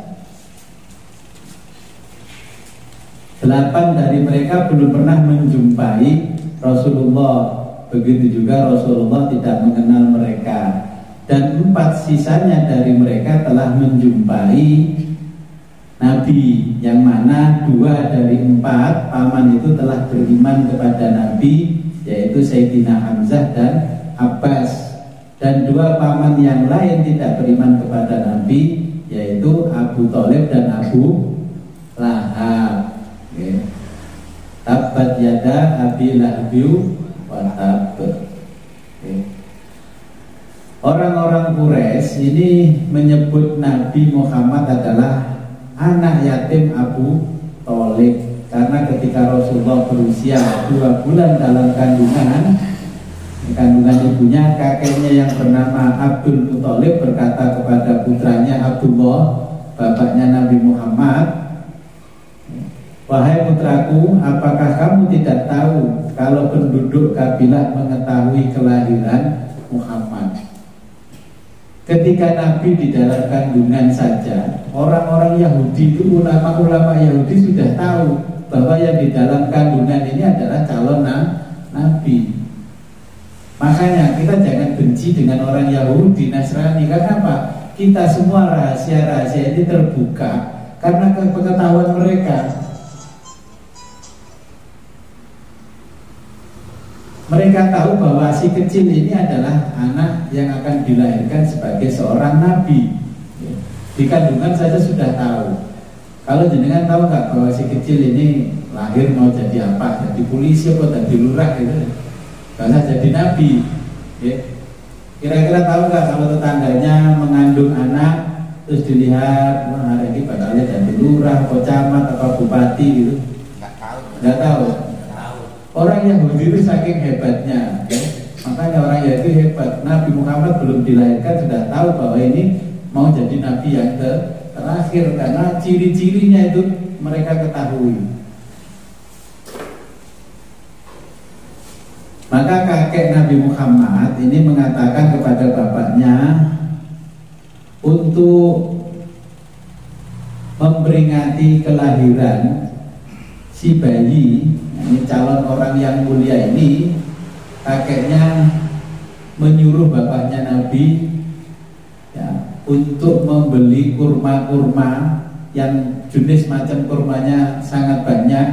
8 dari mereka belum pernah menjumpai Rasulullah. Begitu juga Rasulullah tidak mengenal mereka. Dan 4 sisanya dari mereka telah menjumpai Nabi, yang mana 2 dari 4 paman itu telah beriman kepada Nabi, yaitu Sayyidina Hamzah dan Abbas. Dan 2 paman yang lain tidak beriman kepada Nabi, yaitu Abu Thalib dan Abu Lahab. Tabbat yada Abi Lahab wa tab. Orang-orang Quraisy ini menyebut Nabi Muhammad adalah anak yatim Abu Thalib, karena ketika Rasulullah berusia 2 bulan dalam kandungan ibunya, kakeknya yang bernama Abdul Muthalib berkata kepada putranya Abdullah, bapaknya Nabi Muhammad, "Wahai putraku, apakah kamu tidak tahu kalau penduduk kabilah mengetahui kelahiran Muhammad?" Ketika Nabi di dalam kandungan saja, orang-orang Yahudi itu, ulama-ulama Yahudi sudah tahu bahwa yang di dalam kandungan ini adalah calon Nabi. Makanya kita jangan benci dengan orang Yahudi, Nasrani. Karena apa? Kita semua rahasia-rahasia ini terbuka karena pengetahuan mereka. Mereka tahu bahwa si kecil ini adalah anak yang akan dilahirkan sebagai seorang nabi. Di kandungan saja sudah tahu. Kalau jenengan tahu nggak bahwa si kecil ini lahir mau jadi apa? Jadi polisi atau jadi lurah gitu? Bahasa jadi nabi. Kira-kira tahu nggak kalau tetangganya mengandung anak, terus dilihat, wah hari ini bakalnya jadi lurah, atau camat, atau bupati gitu? Nggak tahu. Orang Yahudi itu saking hebatnya, makanya orang Yahudi hebat. Nabi Muhammad belum dilahirkan sudah tahu bahwa ini mau jadi nabi yang terakhir, karena ciri-cirinya itu mereka ketahui. Maka kakek Nabi Muhammad ini mengatakan kepada bapaknya untuk memperingati kelahiran si bayi, ini calon orang yang mulia ini, kakeknya menyuruh bapaknya Nabi ya, untuk membeli kurma-kurma yang jenis macam kurmanya sangat banyak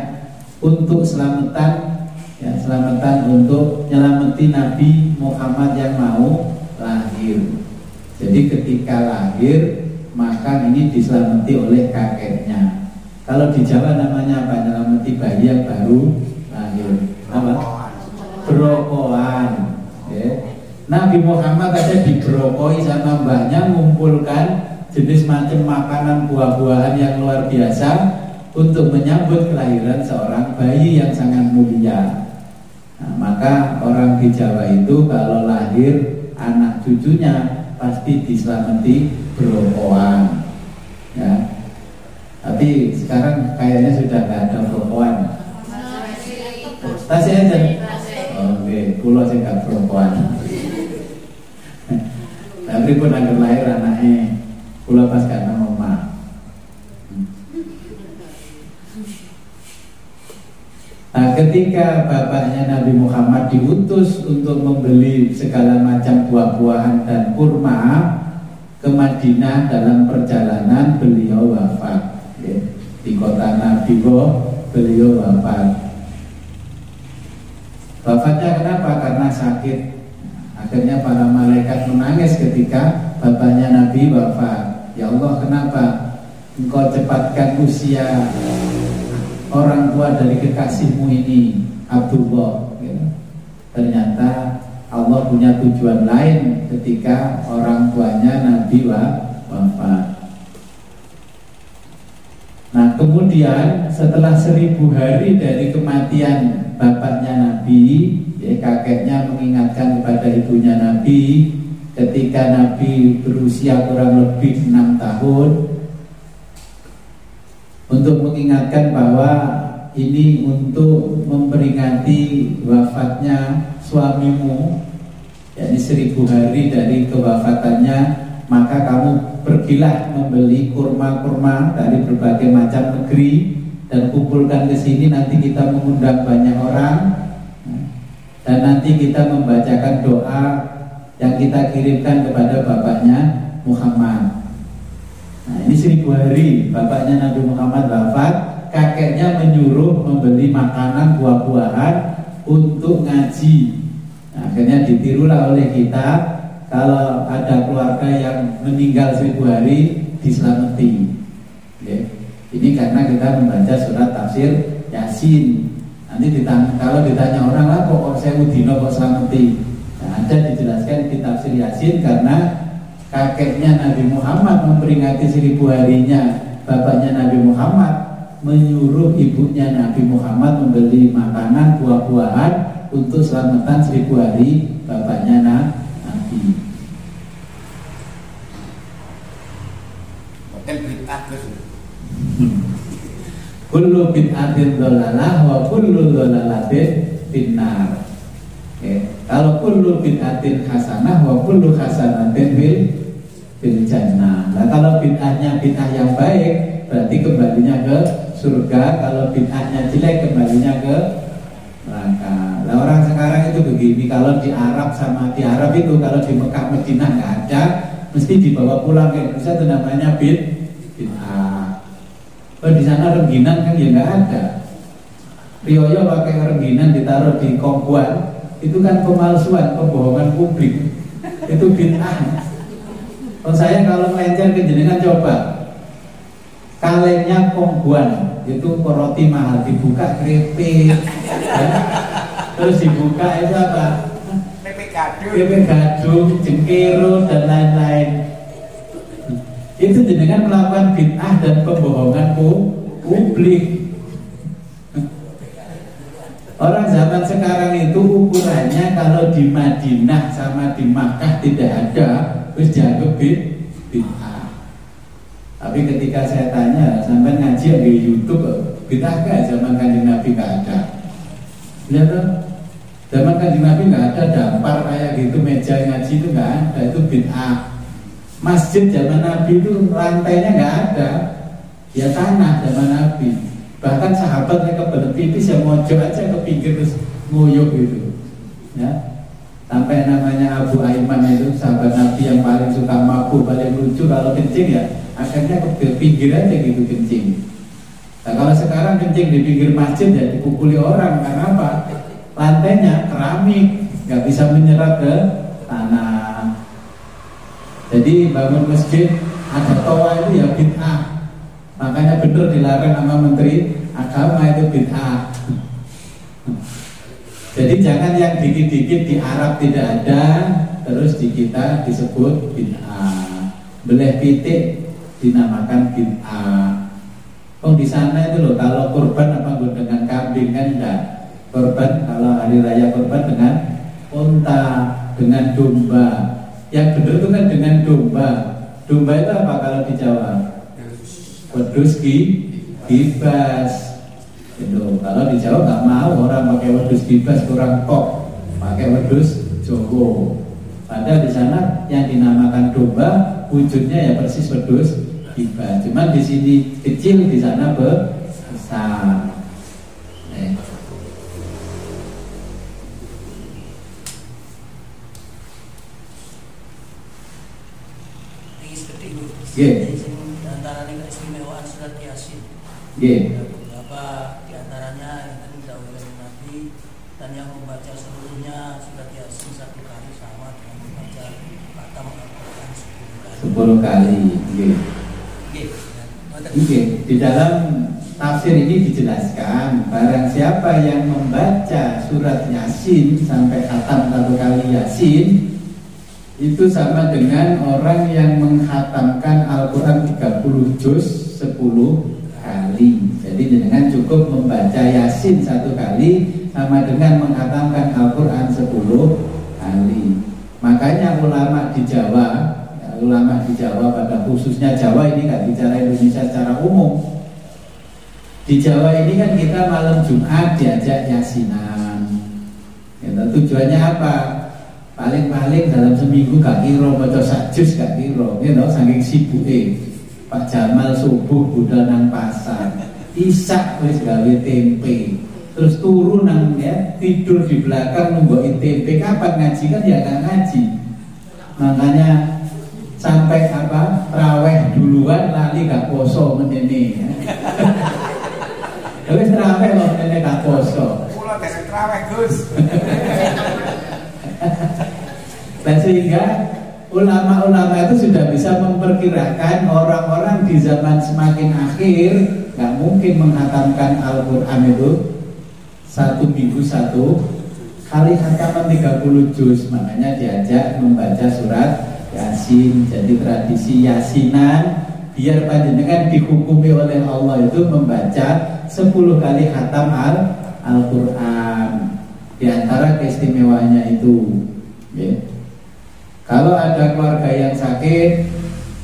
untuk selamatan untuk nyelamati Nabi Muhammad yang mau lahir. Jadi ketika lahir maka ini diselamati oleh kakeknya. Kalau di Jawa namanya apa? Nyelamati bayi yang baru lahir. Apa? Berokoan. Nabi Muhammad aja diberokoi sama mbahnya, mengumpulkan jenis macam makanan buah-buahan yang luar biasa untuk menyambut kelahiran seorang bayi yang sangat mulia. Nah, maka orang di Jawa itu kalau lahir anak cucunya pasti diselamati berokoan. Ya. Tapi sekarang kayaknya sudah nggak ada berokoan. Tasih aja. Oke, pulau saya nggak berokoan. Tapi pun ada lahir anaknya, pulau pas karena mama. Nah, ketika bapaknya Nabi Muhammad diutus untuk membeli segala macam buah-buahan dan kurma ke Madinah, dalam perjalanan beliau wafat. Di kota Nabi beliau wafat. Wafatnya kenapa? Karena sakit. Akhirnya para malaikat menangis ketika bapaknya Nabi wafat. Ya Allah, kenapa Engkau cepatkan usia orang tua dari kekasihmu ini, Abdullah? Ternyata Allah punya tujuan lain ketika orang tuanya Nabi wafat. Nah, kemudian setelah 1000 hari dari kematian bapaknya Nabi, kakeknya mengingatkan kepada ibunya Nabi ketika Nabi berusia kurang lebih 6 tahun untuk mengingatkan bahwa ini untuk memperingati wafatnya suamimu, yakni 1000 hari dari kewafatannya, maka kamu pergilah membeli kurma-kurma dari berbagai macam negeri dan kumpulkan ke sini. Nanti kita mengundang banyak orang dan nanti kita membacakan doa yang kita kirimkan kepada bapaknya Muhammad. Nah, ini 1000 hari bapaknya Nabi Muhammad wafat, kakeknya menyuruh membeli makanan buah-buahan untuk ngaji. Nah, akhirnya ditirulah oleh kita, kalau ada keluarga yang meninggal 1000 hari diselamati. Ini karena kita membaca surat tafsir Yasin. Nanti kalau ditanya orang lah kok saya udino kok selamati. Nah, ada dijelaskan di tafsir kali Yasin karena kakeknya Nabi Muhammad memperingati 1000 harinya bapaknya Nabi Muhammad, menyuruh ibunya Nabi Muhammad membeli makanan buah-buahan untuk selamatan 1000 hari bapaknya Nabi. Hotel bid'ah terus. Kullu bid'atin dhalalah wa kullu dhalalatin finnar. Kalau kullu bid'atin hasanah wa kullu hasanatin fil jannah. Nah, kalau bid'ahnya bid'ah yang baik berarti kembalinya ke surga. Kalau bid'ahnya jelek kembalinya ke neraka. Nah, orang sekarang itu begini, kalau di Arab sama di Arab itu, kalau di Mekah Madinah nggak ada, mesti dibawa pulang ke Indonesia, itu namanya bid'ah. Oh, di sana rengginan kan ya nggak ada. Rioyo pakai rengginan ditaruh di kongguan, itu kan pemalsuan, pembohongan publik. Itu bid'ah. Oh, saya kalau melenceng ke jenengan coba. Kalennya kongguan, itu roti mahal, dibuka keripik, ya. Terus dibuka itu apa? Keripik gadung, jengkero dan lain-lain. Itu jenengan melakukan bid'ah dan pembohongan publik. Orang zaman sekarang itu ukurannya kalau di Madinah sama di Makkah tidak ada, terus dianggap bid'ah. Tapi ketika saya tanya, sampai ngaji di YouTube, bid'ah gak zaman Kanjeng Nabi gak ada? Lihat dong, zaman Kanjeng Nabi gak ada dampar kayak gitu, meja ngaji itu gak ada, itu bid'ah. Masjid zaman Nabi itu lantainya nggak ada, ya tanah zaman Nabi. Bahkan sahabat mereka kebelet pipis yang mojok aja ke pinggir terus nguyuh gitu, ya. Sampai namanya Abu Aiman itu sahabat Nabi yang paling suka mabuk, paling lucu kalau kencing ya, akhirnya ke pinggir aja gitu kencing. Nah, kalau sekarang kencing di pinggir masjid ya dipukuli orang, karena apa? Lantainya keramik, nggak bisa menyerap ke tanah. Jadi bangun masjid ada toa itu ya bid'ah. Makanya benar dilarang sama Menteri Agama, itu bid'ah. Jadi jangan yang dikit-dikit di Arab tidak ada, terus di kita disebut bid'ah. Beleh pitik dinamakan bid'ah. Oh, di sana itu loh, kalau kurban apa dengan kambing kan enggak. Kurban kalau hari raya kurban dengan unta, dengan domba. Yang benar itu kan dengan domba. Domba itu apa kalau di Jawa? Wedhus gibas. Gitu. Kalau di Jawa nggak mau orang pakai wedhus gibas, kurang kok, pakai wedhus Jowo. Padahal di sana yang dinamakan domba wujudnya ya persis wedhus gibas. Cuman di sini kecil, di sana besar. Antara keistimewaan surat Yasin. Beberapa di antaranya yang didahului Nabi, dan yang membaca seluruhnya surat Yasin 1 kali sama dengan membaca khatam Al-Quran 10 kali. Di dalam tafsir ini dijelaskan, barang siapa yang membaca surat Yasin sampai khatam 1 kali Yasin, itu sama dengan orang yang menghatamkan Al-Quran 30 juz 10 kali. Jadi dengan cukup membaca Yasin 1 kali sama dengan menghatamkan Al-Quran 10 kali. Makanya ulama di Jawa pada khususnya Jawa, ini gak bicara Indonesia secara umum. Di Jawa ini kan kita malam Jumat diajak Yasinan. Ya, tujuannya apa? Paling-paling dalam seminggu gak kira baca sajus, gak kira, you know, saking sibuke. Pak Jamal subuh budal nang pasar, isak wis gawe tempe, terus turun nang ya, tidur di belakang nungguin tempe. Kapan ngaji kan ya gak ngaji. Makanya sampai apa traweh duluan lali gak poso menene. Wis traweh kok menene gak poso. Kula desek traweh, Gus. Dan sehingga ulama-ulama itu sudah bisa memperkirakan orang-orang di zaman semakin akhir gak mungkin menghatamkan Al-Quran itu 1 minggu 1 kali khataman 30 juz, makanya diajak membaca surat Yasin. Jadi tradisi Yasinan biar panjenengan dihukumi oleh Allah itu membaca 10 kali khatam Al-Quran. Di antara keistimewaannya itu, ya. Kalau ada keluarga yang sakit,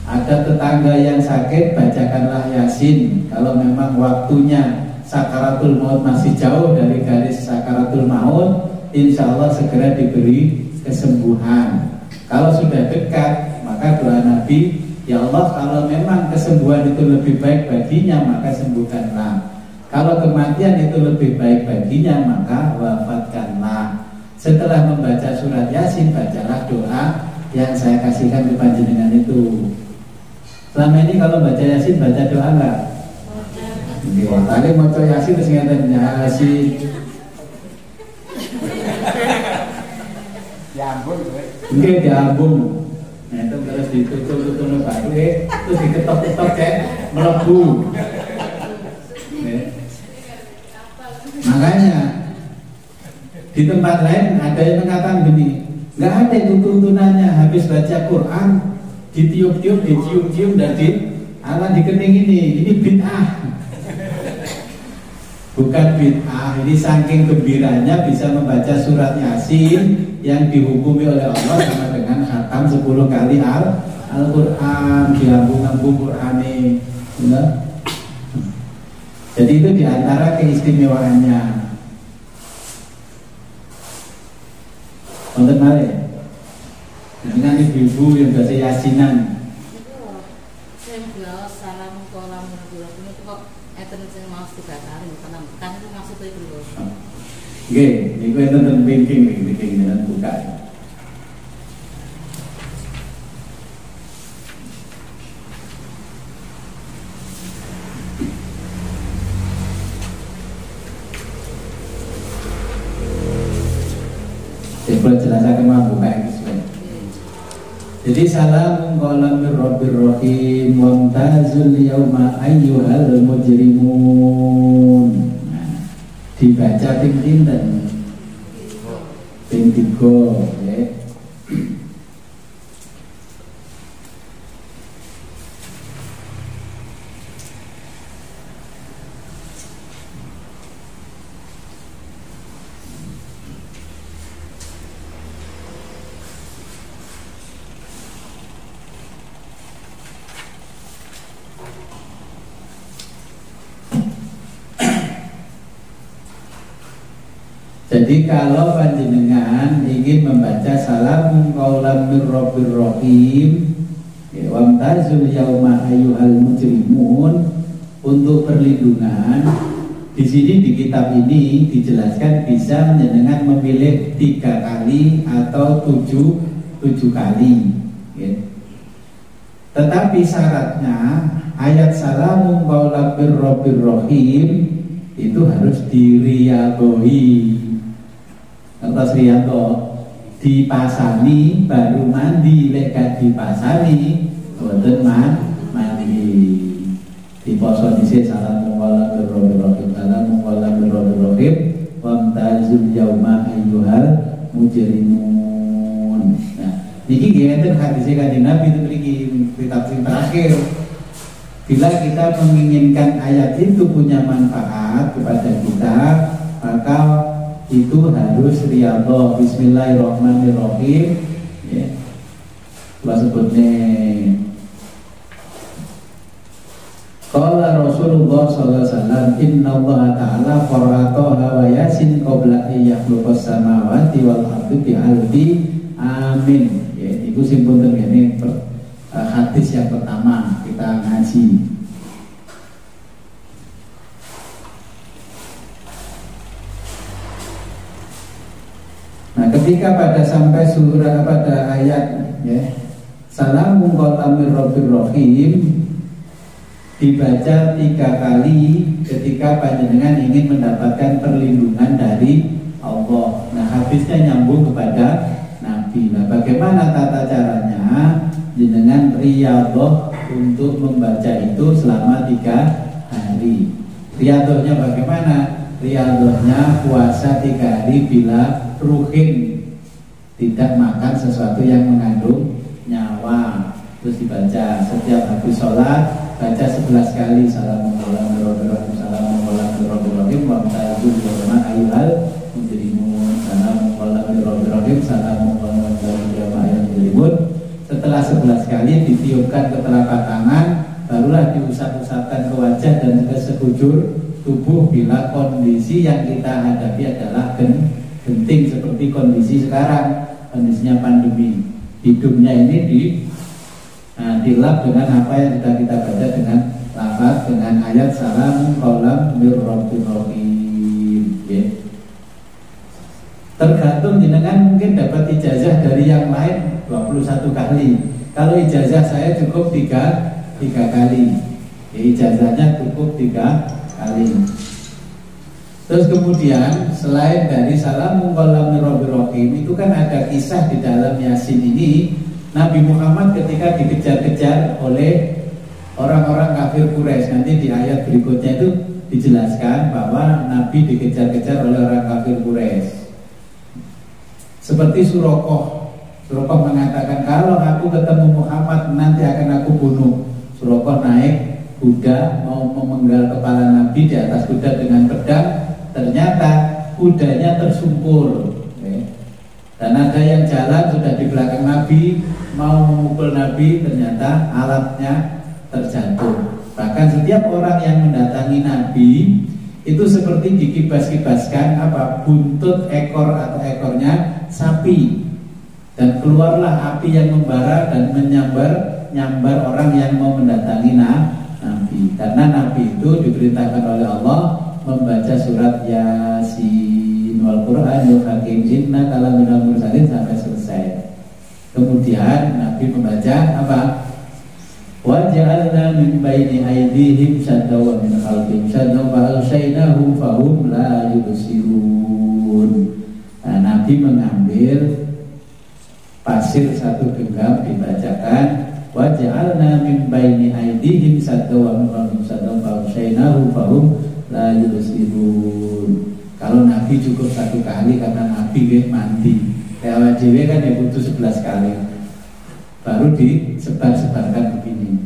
ada tetangga yang sakit, bacakanlah Yasin. Kalau memang waktunya sakaratul maut masih jauh dari garis sakaratul maut, insya Allah segera diberi kesembuhan. Kalau sudah dekat, maka doa Nabi, ya Allah, kalau memang kesembuhan itu lebih baik baginya, maka sembuhkanlah. Kalau kematian itu lebih baik baginya, maka wafatkanlah. Setelah membaca surat Yasin, bacalah doa yang saya kasihkan ke panjenengan itu. Selama ini kalau baca Yasin, baca doa enggak? Tadi mau coba Yasin terus ngatain Yasin. Diambung, Oke, diambung. Nah itu terus ditutup batu, terus diketok-ketok melebu. Makanya di tempat lain ada yang mengatakan gini, nggak ada itu tuntunannya habis baca Quran ditiup-tiup, dicium-cium dan dikening ini bid'ah. Bukan bid'ah, ini saking gembiranya bisa membaca surat Yasin yang dihukumi oleh Allah sama dengan khatam 10 kali Al-Quran, diambung-ambung Qur'ani. Jadi itu diantara keistimewaannya. Untuk mari, dengan ibu-ibu yang bahasa Yasinan. Saya mau salam kolam menurut itu kok eten sing mau dibakari bukan itu maksudnya itu loh. Oke, ini gue tentang banking dengan buka. Saya jelaskan mau buka ini sebenarnya. Jadi salamun qawlan mir rabbir rahim wamtazul yauma ayyuhal mujrimun. Nah, dibaca ping pinten? Ping 3, ya. Jadi kalau panjenengan ingin membaca salamun qaulam mir rabbir rahim wamtazul yauma ayyuhal mujrimun untuk perlindungan, di sini di kitab ini dijelaskan bisa panjenengan memilih 3 kali atau 7 kali, ya. Tetapi syaratnya ayat salamun qaulam mir rabbir rahim itu harus diriyadhoi. Atas riyanto dipasani baru mandi, lek dipasani boten mandi. Diposo dhisik salamun qala birrahim salamun qala birrahim wamtazul yauma ayyuhal mujrimun. Nah, iki ngeten hadis Kanjeng Nabi itu mriki kitab sing terakhir. Bila kita menginginkan ayat itu punya manfaat kepada kita, maka itu harus riyadhah. Bismillahirrahmanirrahim, ya. Kalau sebutnya qala Rasulullah sallallahu alaihi wasallam inna Allah ta'ala qara'ataha wa yasin qabla yakhluqas samawati wal ardi bi alfi amin, ya. Itu simpun ini hadis yang pertama kita ngaji. Nah, ketika pada sampai surah pada ayat, ya, salamun qawlan mir rabbir rahim dibaca 3 kali ketika panjenengan ingin mendapatkan perlindungan dari Allah. Nah, hadisnya nyambung kepada Nabi. Nah, bagaimana tata caranya? Jenengan riyadhah untuk membaca itu selama 3 hari. Riyadhahnya bagaimana? riyadhahnya puasa 3 hari bila ruhin, tidak makan sesuatu yang mengandung nyawa. Terus dibaca setiap habis sholat, baca 11 kali Assalamualaikum warahmatullahi wabarakatuh. Setelah 11 kali ditiupkan ke telapak tangan, barulah diusap-usapkan ke wajah dan ke sekujur tubuh bila kondisi yang kita hadapi adalah genting seperti kondisi sekarang, kondisinya pandemi. Hidupnya ini dilap dengan apa yang kita baca dengan lafaz, dengan ayat salam qaulam mir rabbir rahim. Tergantung jenengan mungkin dapat ijazah dari yang lain 21 kali. Kalau ijazah saya cukup 3 kali. Ijazahnya cukup 3 kali. Terus kemudian selain dari salam qaulam mir rabbir rahim, itu kan ada kisah di dalam Yasin ini. Nabi Muhammad ketika dikejar-kejar oleh orang-orang kafir Quraisy, nanti di ayat berikutnya itu dijelaskan bahwa Nabi dikejar-kejar oleh orang kafir Quraisy. Seperti Suraqah mengatakan, kalau aku ketemu Muhammad nanti akan aku bunuh. Suraqah naik kuda mau memenggal kepala Nabi di atas kuda dengan pedang, ternyata kudanya tersungkur. Dan ada yang jalan sudah di belakang Nabi mau memukul Nabi, ternyata alatnya terjatuh. Bahkan setiap orang yang mendatangi Nabi itu seperti dikibas-kibaskan buntut ekor atau ekornya sapi, dan keluarlah api yang membara dan menyambar orang yang mau mendatangi Nabi. Karena Nabi itu diperintahkan oleh Allah membaca surat Yasin wal Qur'anil Hakim innaka laminal mursalin sampai selesai. Kemudian Nabi membaca wa ja'alna min baini aydihim sadda wa min khalfihim sadda fa alshaynahum fahum la yubsirun. Nabi mengambil pasir 1 genggam, dibacakan wa ja'alna min baini aydihim sadda wa min khalfihim sadda fa alshaynahum fahum la yubsirun. Kalau Nabi cukup 1 kali karena Nabi mandi. Lewat dewe kan ya butuh 11 kali. Baru disebar-sebarkan begini.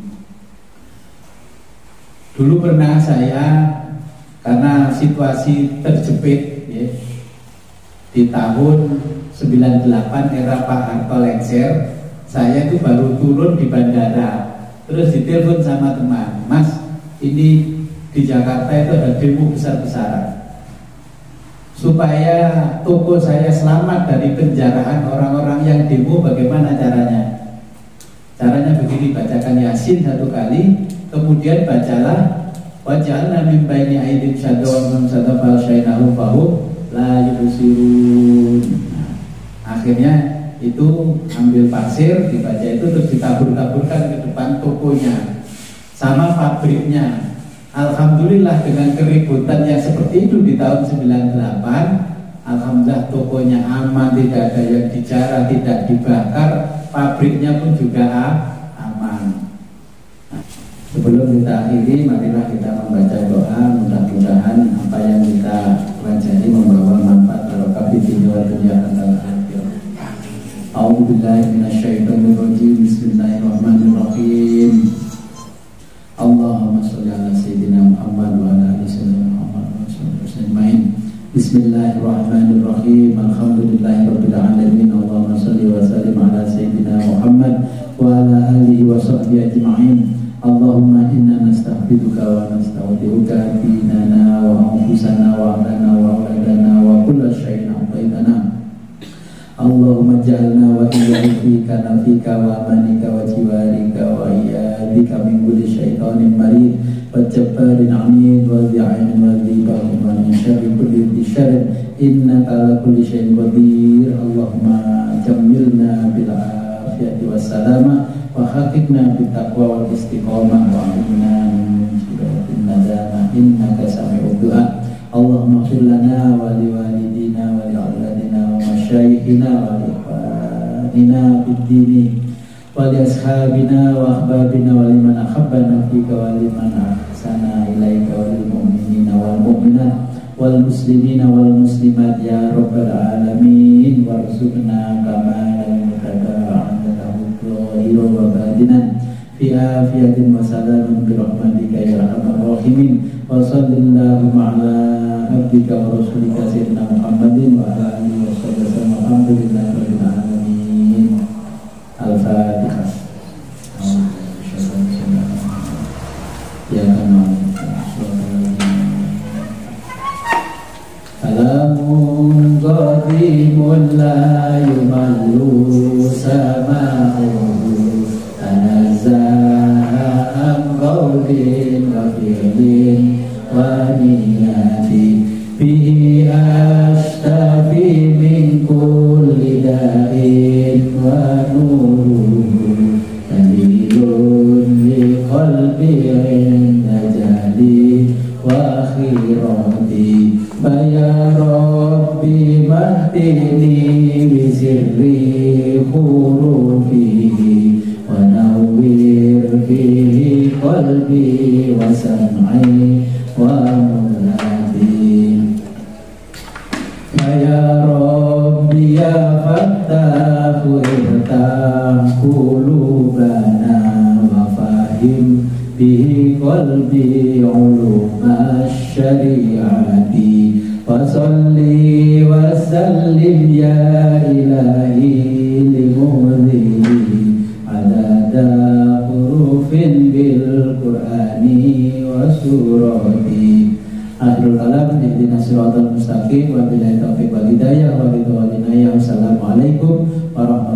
Dulu pernah saya, karena situasi terjepit di tahun 98 era Pak Harto lengser, saya itu baru turun di bandara. Terus ditelepon sama teman, Mas, ini di Jakarta itu ada demo besar-besaran. Supaya toko saya selamat dari penjarahan orang-orang yang demo, bagaimana caranya? Caranya begini, bacakan Yasin 1 kali, kemudian bacalah waj'alna min baini aydihim sadda wa min sadda fa alshaynahum fahum la yubsirun. Akhirnya itu ambil pasir, dibaca itu, terus ditabur-taburkan ke depan tokonya sama pabriknya. Alhamdulillah dengan keributan yang seperti itu di tahun 98, alhamdulillah tokonya aman, tidak ada yang dijarah, tidak dibakar, pabriknya pun juga aman. Sebelum kita akhiri, marilah kita membaca doa. Mudah-mudahan apa yang kita pelajari membawa manfaat barokah di dunia dan akhirat. A'udzubillahi minasyaitonir rajim. Bismillahirrahmanirrahim. Allahumma sholli ala sayyidina Muhammad wa ala ali sayyidina Muhammad wa sallam. Bismillahirrahmanirrahim. Alhamdulillahirabbil alamin. Allahumma sholli wa sallim ala sayyidina Muhammad wa ala alihi wa sahbihi ajma'in. Allahumma inna nastaghfiruka wa nasta'udiruka dinana wa anfusana wa ahlana wa auladana wa kulla syai'in a'taitana. Allahumma ja'alna wa iyyaka nafika wa amanika wa jiwarika wa iyyaka min kulli syaitanin marid wa jabbarin 'anid wa dhi'ain wa dhibahin wa min syarri kulli syarrin innaka ala kulli syai'in qadir. Allahumma jammilna bil afiyati was salama wa haqiqna bit taqwa wal istiqamah wa inna min syururi nadama innaka sami'ud du'a. Allahumma ighfir lana wa liwalidina wa li'auladina wa masyayikhina wa li'ikhwanina bid-dini wa li'ashabina wa ahbabina wa liman akhabbana fika wa liman ahsana ilaika wa lil mu'minina wal mu'minat wal muslimina wal muslimat ya rabbal alamin warzuqna kamalan mutaba'an tahuddhiru wa badinan fi afiyatin wa salamin bi rahmatika ya arhamar rahimin wa sallallahu ala abdika wa rasulika sayyidina Muhammadin wa ala alihi wa sahbihi alhamdulillahi rabbil alamin. Al-Fatihah. Ya kamal kalamun qadimun la yumallu sama'uhu tanazzaha am qawlin wa fi'lin wa niyati bihi ashtafi min kulli da'in wa nuruhu dalilun li qalbi inda jali wa akhirati ya Rabbi mahtini bi sirri hurufihi wa nawwir fihi qalbi wa sam'i wa mulati ya Rabbi ya fattahu irtah qulubana wa fahim bihi qalbi uluma syari'ati wa salli wa sallim ya ilahi limuhdhihi adada hurufin bil qur'ani wa surati. Akhirul kalam ihdinas siratal mustaqim wa billahi taufiq wal hidayah wa ridwan. Assalamualaikum warahmatullahi